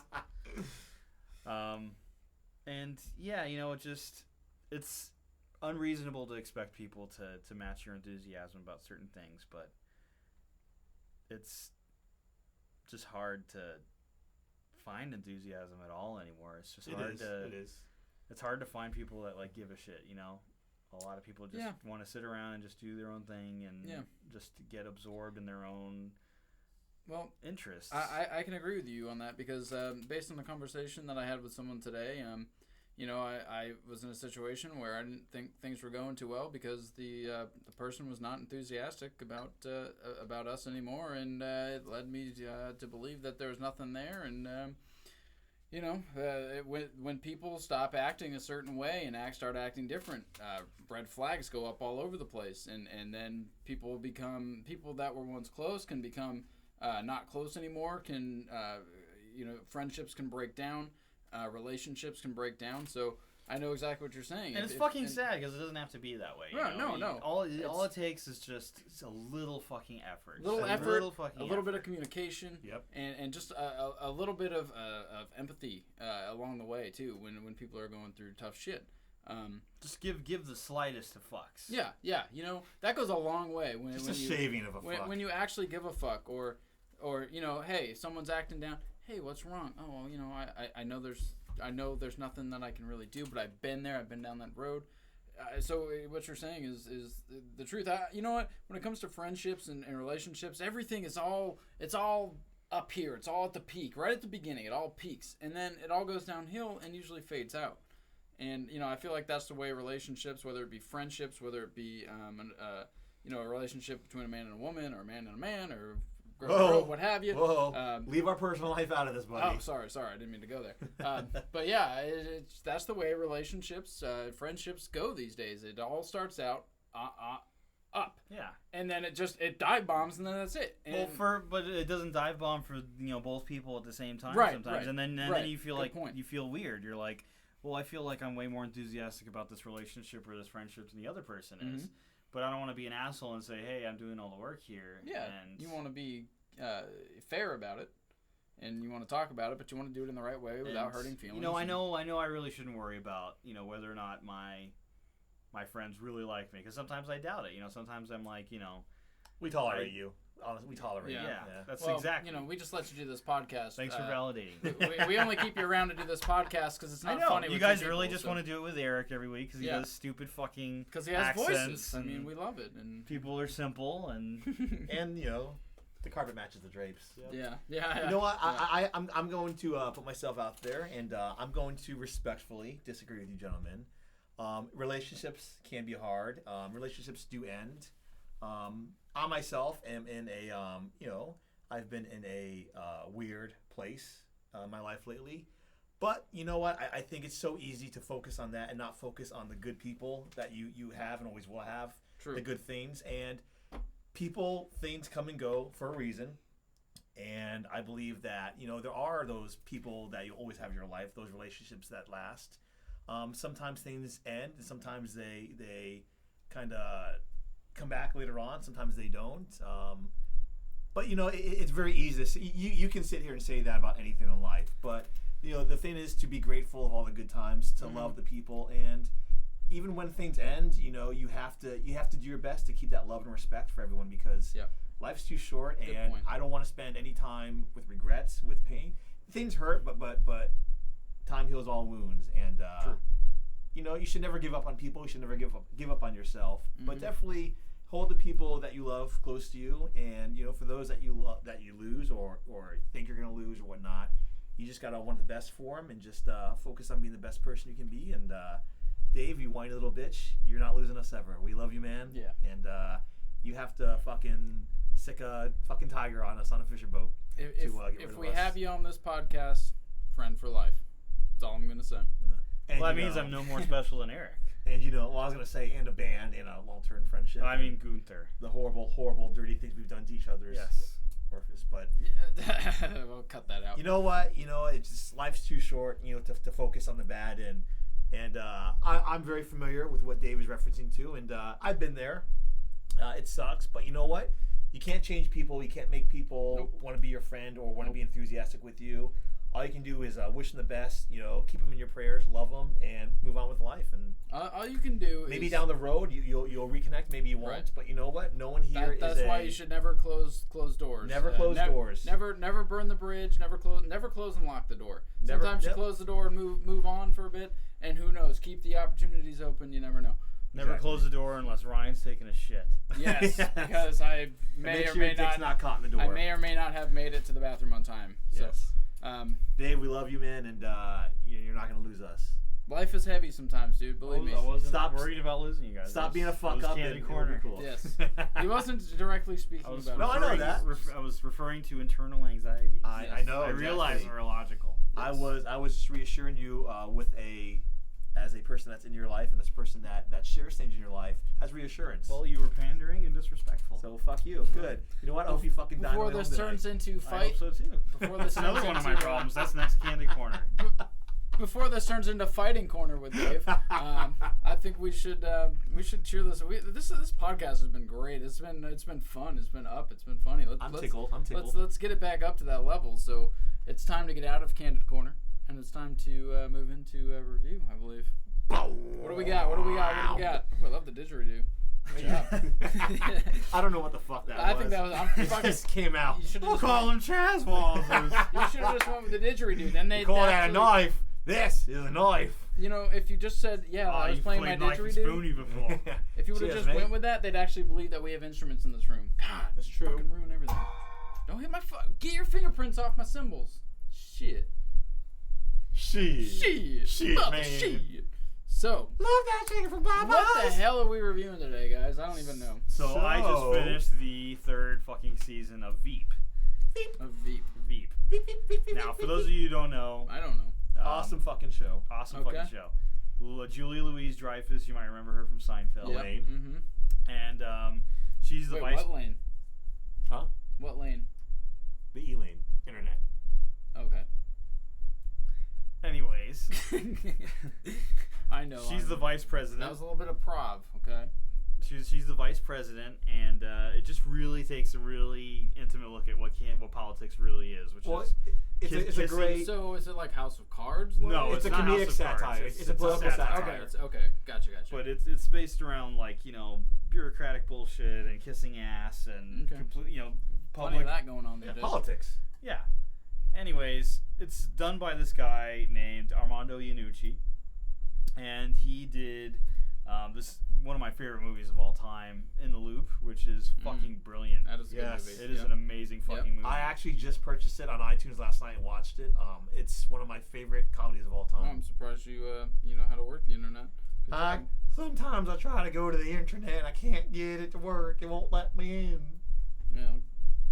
And yeah, it's unreasonable to expect people to match your enthusiasm about certain things, but it's just hard to find enthusiasm at all anymore. It's just hard to. It is. It's hard to find people that like give a shit. A lot of people just want to sit around and just do their own thing and just get absorbed in their own interests. I can agree with you on that because based on the conversation that I had with someone today, I was in a situation where I didn't think things were going too well because the person was not enthusiastic about us anymore, and it led me to believe that there was nothing there. And when people stop acting a certain way and start acting different, red flags go up all over the place, and then people that were once close can become not close anymore. Friendships can break down. Relationships can break down. So I know exactly what you're saying. And it's fucking sad because it doesn't have to be that way. No. All it takes is just a little fucking effort. A little bit of communication. Yep. And just a little bit of empathy along the way too when people are going through tough shit. Just give the slightest of fucks. Yeah. That goes a long way. Shaving of a fuck. When you actually give a fuck, or hey, someone's acting down. Hey, what's wrong? Oh, well, I know there's nothing that I can really do, but I've been there. I've been down that road. So what you're saying is the truth. You know what? When it comes to friendships and relationships, everything it's all up here. It's all at the peak, right at the beginning. It all peaks, and then it all goes downhill and usually fades out. And I feel like that's the way relationships, whether it be friendships, whether it be a relationship between a man and a woman, or a man and a man, or girl, what have you. Whoa. Leave our personal life out of this, buddy. Oh, sorry. I didn't mean to go there. But yeah, that's the way relationships, friendships go these days. It all starts out up. Yeah. And then it dive bombs, and then that's it. And but it doesn't dive bomb for both people at the same time sometimes. Right. And then you feel you feel weird. You're like, well, I feel like I'm way more enthusiastic about this relationship or this friendship than the other person is. But I don't want to be an asshole and say, hey, I'm doing all the work here. Yeah, and you want to be fair about it, and you want to talk about it, but you want to do it in the right way without hurting feelings. I know I really shouldn't worry about, whether or not my friends really like me, because sometimes I doubt it. Sometimes I'm like, we tolerate you. Honestly, we tolerate you. Yeah. That's exactly. We just let you do this podcast. Thanks for validating. we only keep you around to do this podcast because it's not funny. You guys really just want to do it with Eric every week because he does stupid fucking because he has voices. I mean, we love it, and people are simple and the carpet matches the drapes. Yeah. You know what? Yeah. I'm going to put myself out there, and I'm going to respectfully disagree with you, gentlemen. Relationships can be hard. Relationships do end. I myself am in a, I've been in a weird place in my life lately. But you know what? I think it's so easy to focus on that and not focus on the good people that you have and always will have. True. The good things. And things come and go for a reason. And I believe that, there are those people that you always have in your life, those relationships that last. Sometimes things end, and sometimes they kind of come back later on. Sometimes they don't. But it's very easy. You can sit here and say that about anything in life. But the thing is to be grateful of all the good times, to love the people, and even when things end, you have to do your best to keep that love and respect for everyone, because life's too short, and I don't want to spend any time with regrets, with pain. Things hurt, but time heals all wounds, and you should never give up on people. You should never give up on yourself. But definitely hold the people that you love close to you, and for those that you lose or think you're gonna lose or whatnot, you just gotta want the best for them, and just focus on being the best person you can be. And Dave, you whiny little bitch, you're not losing us ever. We love you, man. Yeah. And you have to fucking sick a fucking tiger on us on a fisher boat. If we have you on this podcast, friend for life. That's all I'm gonna say. And that means I'm no more special than Eric. And I was gonna say, and a band, and a long-term friendship. I mean, Gunther. The horrible, horrible, dirty things we've done to each other. Yes. orifice, but we'll cut that out. you know what? It's just life's too short. To focus on the bad, and I'm very familiar with what Dave is referencing to, and I've been there. It sucks, but you know what? You can't change people. You can't make people want to be your friend or want to be enthusiastic with you. All you can do is wish them the best. Keep them in your prayers, love them, and move on with life. And all you can do maybe is, down the road you'll reconnect. Maybe you won't. Right. But you know what? No one here is. That's why you should never close doors. Never close doors. Never burn the bridge. Never close and lock the door. Sometimes you close the door and move on for a bit. And who knows? Keep the opportunities open. You never know. Never close the door unless Ryan's taking a shit. Yes, because I may or may not caught in the door. I may or may not have made it to the bathroom on time. Yes. So, Dave, we love you, man, and you're not gonna lose us. life is heavy sometimes, dude. Believe me. I wasn't Stop worried about losing you guys. Stop being a fuck up. Candid Corner. Cool. Yes. He wasn't directly speaking about No, it. I know that. I was referring to internal anxiety. I know. I realize exactly. we're illogical. I was just reassuring you as a person that's in your life and as a person that shares things in your life as reassurance. Well, you were pandering and disrespectful. So fuck you. Good. You know what? I hope you fucking die. Before this turns into I fight, hope so too. before this That's another turns one of my into, problems. That's next Candid Corner. Before this turns into fighting corner with Dave, I think we should cheer this. This podcast has been great. It's been fun. It's been up. It's been funny. I'm tickled. Let's get it back up to that level. So it's time to get out of Candid Corner, and it's time to move into a review, I believe. What do we got? Oh, I love the didgeridoo. Good job. I don't know what the fuck that was. I think that was. It just came out. We'll call him Chaz Walls. You should have just went with the didgeridoo. Then they call that a knife. This is a knife. You know, if you just said, I was playing my didgeridoo. didgeridoo. Before. If you would have just went with that, they'd actually believe that we have instruments in this room. God, that's true. Fucking ruin everything. Don't hit my get your fingerprints off my cymbals. Shit, man. Shit. So, love that chicken from Popeyes. What the hell are we reviewing today, guys? I don't even know. So I just finished the third fucking season of Veep. Veep. Now, for those of you who don't know, I don't know. Awesome fucking show. Fucking show. Julie Louise-Dreyfus, you might remember her from Seinfeld. Yep. Lane. Mm-hmm. And she's the vice. What lane? Huh? What lane? The E-lane. Internet. Okay. Anyways. I know. She's the vice president. That was a little bit of prov, okay? She's the vice president, and it just really takes a really intimate look at what politics really is, which is it's a great. So is it like House of Cards? No, it's a not comedic House of Cards. satire. It's a political satire. Okay, gotcha. But it's based around bureaucratic bullshit and kissing ass and complete plenty of that going on there. Politics. Yeah. Anyways, it's done by this guy named Armando Iannucci, and he did this one of my favorite movies of all time, In the Loop, which is fucking brilliant. That is a good movie. It is an amazing fucking movie. I actually just purchased it on iTunes last night and watched it. It's one of my favorite comedies of all time. Oh, I'm surprised you know how to work the internet. Sometimes I try to go to the internet, I can't get it to work. It won't let me in. Yeah,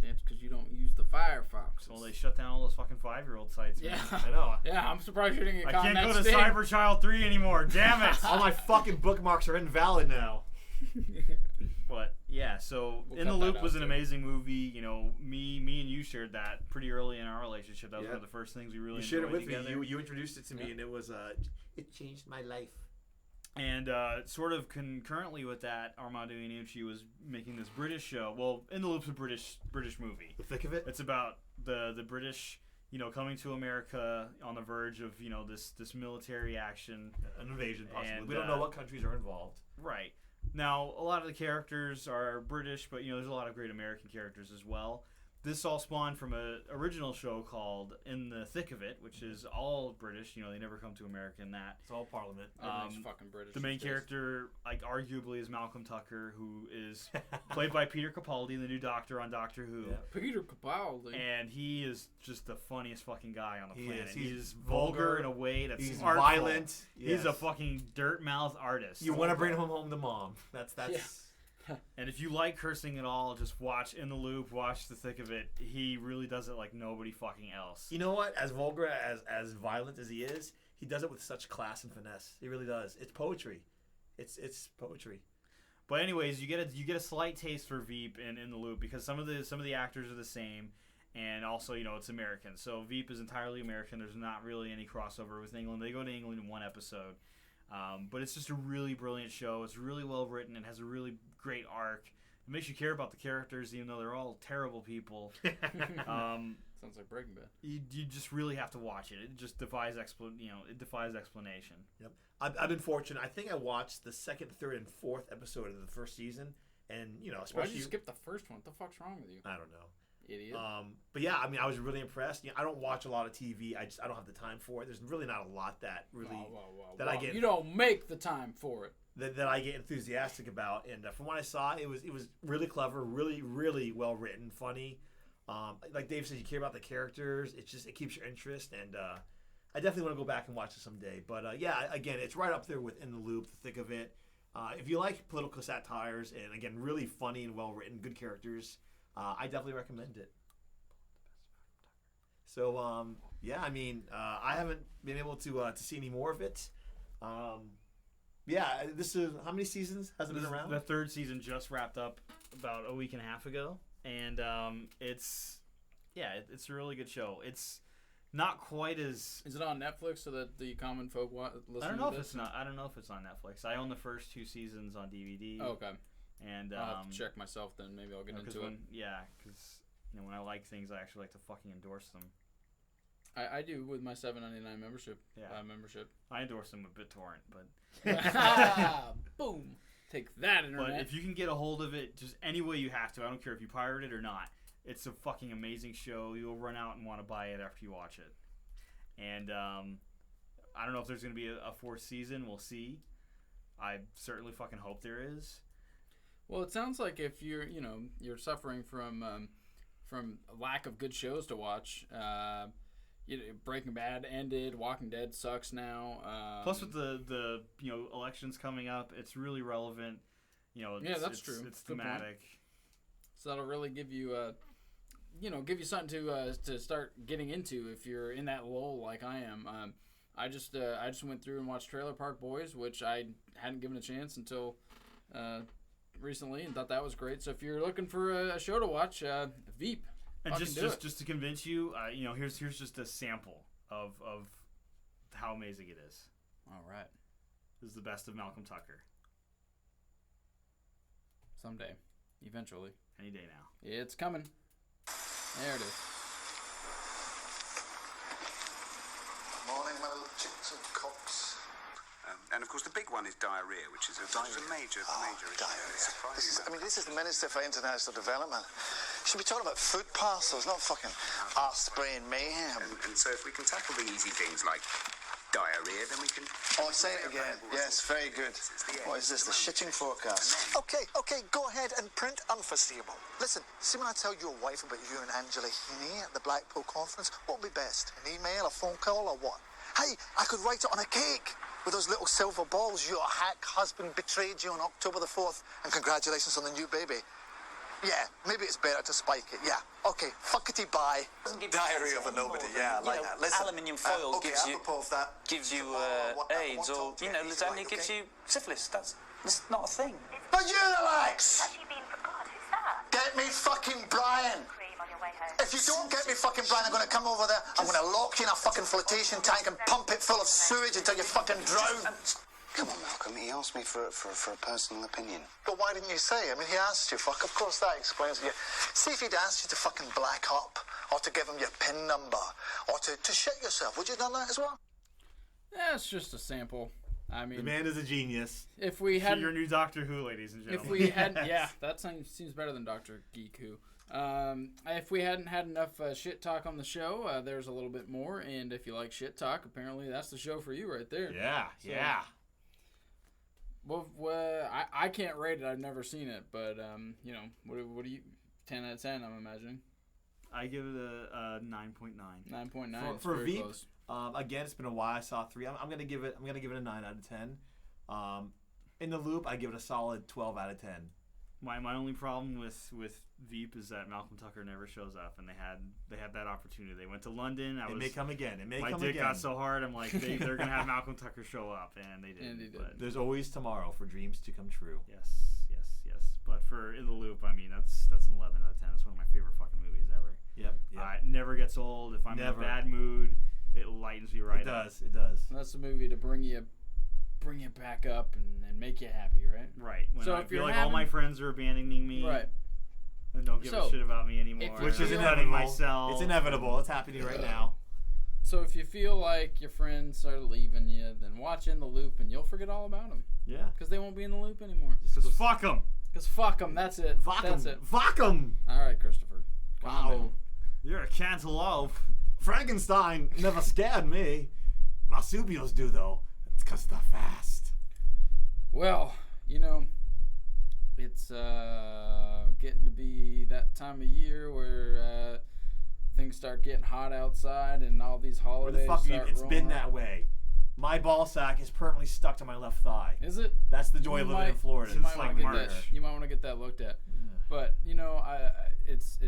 that's because you don't use the Firefox. Well, they shut down all those fucking 5-year-old sites. Yeah, I know. Yeah, I'm surprised you didn't get caught. I can't go to Cyberchild 3 anymore. Damn it! All my fucking bookmarks are invalid now. But yeah, so In the Loop was an amazing movie. Me and you shared that pretty early in our relationship. That was one of the first things we really shared it with together. me. You introduced it to me, and it was it changed my life. And sort of concurrently with that, Armando Iannucci was making this British show. Well, In the Loop's a British movie. The thick of it. It's about the British, coming to America on the verge of this military action, an invasion possibly. And, we don't know what countries are involved. Right. Now, a lot of the characters are British, but there's a lot of great American characters as well. This all spawned from an original show called In the Thick of It, which is all British. They never come to America in that. It's all Parliament. Everything's fucking British. The main character, arguably, is Malcolm Tucker, who is played by Peter Capaldi, the new Doctor on Doctor Who. Yeah. Peter Capaldi. And he is just the funniest fucking guy on the planet. He's vulgar in a way that's he's artful. Violent. He's a fucking dirt mouth artist. You want to bring him home to mom. That's. Yeah. And if you like cursing at all, just watch In the Loop, watch The Thick of It. He really does it like nobody fucking else. You know what? As vulgar, as violent as he is, he does it with such class and finesse. He really does. It's poetry. It's poetry. But anyways, you get a slight taste for Veep in the Loop because some of the actors are the same, and also it's American. So Veep is entirely American. There's not really any crossover with England. They go to England in one episode, but it's just a really brilliant show. It's really well written and has a really great arc. It makes you care about the characters, even though they're all terrible people. Sounds like Breaking Bad. You just really have to watch it. It just defies explanation. Yep. I've been fortunate. I think I watched the second, third, and fourth episode of the first season, and especially. Why did you skip the first one? What the fuck's wrong with you? I don't know. Idiot. But yeah, I mean, I was really impressed. I don't watch a lot of TV. I don't have the time for it. There's really not a lot that really I get. You don't make the time for it. That I get enthusiastic about, and from what I saw, it was really clever, really really well written, funny. Like Dave said, you care about the characters. It keeps your interest, and I definitely want to go back and watch it someday. But yeah, again, it's right up there with In the Loop, the thick of it. If you like political satires and again, really funny and well written, good characters, I definitely recommend it. So yeah, I mean, I haven't been able to see any more of it. Yeah, this is how many seasons has it been around? The third season just wrapped up about a week and a half ago, and it's a really good show. It's not quite as. Is it on Netflix so that the common folk listen? I don't know to if it's not. I don't know if it's on Netflix. I own the first 2 seasons on DVD. Oh, okay. And I'll have to check myself then. Maybe I'll get into it. Yeah, because when I like things, I actually like to fucking endorse them. I do with my $7.99 membership. Yeah. Membership. I endorse them with BitTorrent, but boom, take that, internet. But if you can get a hold of it, just any way you have to. I don't care if you pirate it or not. It's a fucking amazing show. You'll run out and want to buy it after you watch it. And I don't know if there's going to be a 4th season. We'll see. I certainly fucking hope there is. Well, it sounds like if you're suffering from a lack of good shows to watch. Breaking Bad ended. Walking Dead sucks now. Plus, with the elections coming up, it's really relevant. That's true. It's thematic. So that'll really give you give you something to start getting into if you're in that lull like I am. I just went through and watched Trailer Park Boys, which I hadn't given a chance until recently, and thought that was great. So if you're looking for a show to watch, Veep. And just to convince you, here's just a sample of how amazing it is. All right. This is the best of Malcolm Tucker. Someday. Eventually. Any day now. It's coming. There it is. Morning, my little chicks and cocks. And of course, the big one is diarrhea, which is a major issue. Diarrhea. This is the Minister for International Development. You should be talking about food parcels, not fucking arse-spraying mayhem. And so if we can tackle the easy things like diarrhea, then we can... Oh, say it again. Yes, very good. What is this, the shitting forecast? Okay, go ahead and print unforeseeable. Listen, see when I tell your wife about you and Angela Heaney at the Blackpool conference, what would be best, an email, a phone call, or what? Hey, I could write it on a cake with those little silver balls. Your hack husband betrayed you on October the 4th, and congratulations on the new baby. Yeah, maybe it's better to spike it. Yeah. Okay. Fuckety bye. Diary of a nobody. Yeah, I like that. Listen, aluminium foil gives you AIDS, or lasagna gives you syphilis. That's not a thing. But you, Alex! What have you been for God? Who's that? Get me fucking Brian. Cream on your way home. If you don't get me fucking Brian, I'm gonna come over there. I'm gonna lock you in a fucking flotation tank and pump it full of sewage until you fucking drown. Come on, Malcolm. He asked me for a personal opinion. But why didn't you say? I mean, he asked you, fuck. Of course that explains it. See if he'd asked you to fucking black up, or to give him your PIN number, or to shit yourself. Would you have done that as well? Yeah, it's just a sample. I mean, the man is a genius. If we had your new Doctor Who, ladies and gentlemen. If we hadn't, yeah, that seems better than Dr. Geek Who. If we hadn't had enough shit talk on the show, there's a little bit more. And if you like shit talk, apparently that's the show for you right there. Yeah. Well, I can't rate it. I've never seen it, but what do you? 10 out of 10, I'm imagining. I give it a 9.9. 9.9 for Veep. Close. Again, it's been a while. I saw 3. I'm gonna give it a 9 out of 10. In the Loop, I give it a solid 12 out of 10. My only problem with Veep is that Malcolm Tucker never shows up, and they had that opportunity. They went to London. It may come again. My dick got so hard. I'm like, they're gonna have Malcolm Tucker show up, and they didn't. And he did. But there's always tomorrow for dreams to come true. Yes. for In the Loop, I mean, that's an 11 out of 10. It's one of my favorite fucking movies ever. Yep. It never gets old. If I'm in a bad mood, it lightens me right up. It does. That's the movie to bring you back up and make you happy, right? Right. When So I if feel you're like all my friends are abandoning me. Right. And don't give a shit about me anymore. Which is I'm inevitable. myself. It's inevitable. It's happening right now. So if you feel like your friends are leaving you, then watch In the Loop and you'll forget all about them. Yeah. Because they won't be in the loop anymore. Just fuck them. Because fuck them. That's it. That's it. Fuck them. All right, Christopher. Wow. You're a cantaloupe. Frankenstein never scared me. Marsupials do, though. It's because they're fast. Well, you know, it's getting to be that time of year where things start getting hot outside and all these holidays Where the fuck start it's been rolling that way. My ball sack is permanently stuck to my left thigh. Is it? That's the joy of living in Florida. You might It's want like to get March. that. You might want to get that looked at. But you know, it's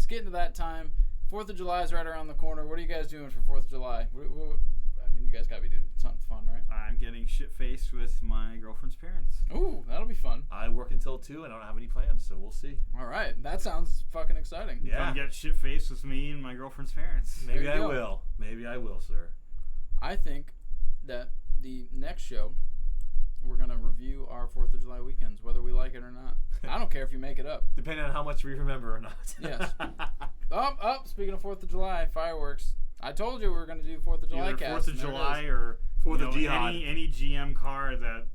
getting to that time. 4th of July is right around the corner. What are you guys doing for 4th of July? I mean, you guys gotta be doing something fun, right? I'm getting shit-faced with my girlfriend's parents. Ooh, that'll be fun. I work until 2 and I don't have any plans, so we'll see. All right, that sounds fucking exciting. Yeah. Come get shit-faced with me and my girlfriend's parents. Maybe There you I go. will. Maybe I will, sir. I think that the next show, we're gonna review our 4th of July weekends, whether we like it or not. I don't care if you make it up. Depending on how much we remember or not. Yes. Speaking of 4th of July, fireworks. I told you we were going to do 4th of July Either cast. 4th of July or 4th of Jihad. any GM car that,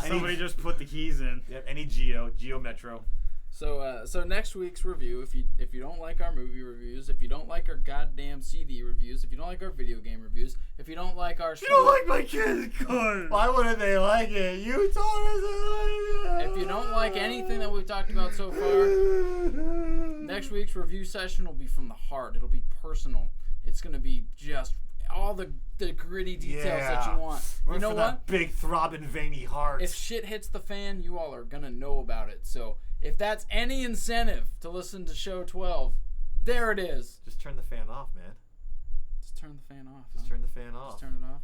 somebody just put the keys in. Yep, any Geo Metro. So next week's review, if you don't like our movie reviews, if you don't like our goddamn CD reviews, if you don't like our video game reviews, if you don't like our... You don't like my kid's car! Why wouldn't they like it? You told us to like it! If you don't like anything that we've talked about so far, next week's review session will be from the heart. It'll be personal. It's going to be just all the gritty details that you want. You know what? Big throbbing veiny heart. If shit hits the fan, you all are going to know about it. So if that's any incentive to listen to show 12, there it is. Just turn the fan off, man. Just turn the fan off. Just turn the fan off. Just turn it off.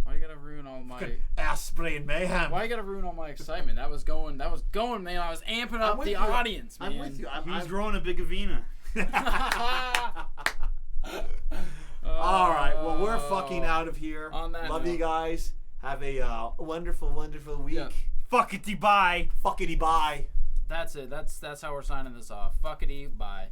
Why you gotta ruin all my ass spraying mayhem? Why you gotta ruin all my excitement? That was going, man. I was amping up the audience, man. I'm with you. He's growing a big Avena. All right. Well, we're fucking out of here. On that Love note. you guys. Have a wonderful, wonderful week. Yeah. Fuckity bye. Fuckity bye. That's it. That's how we're signing this off. Fuckity, bye.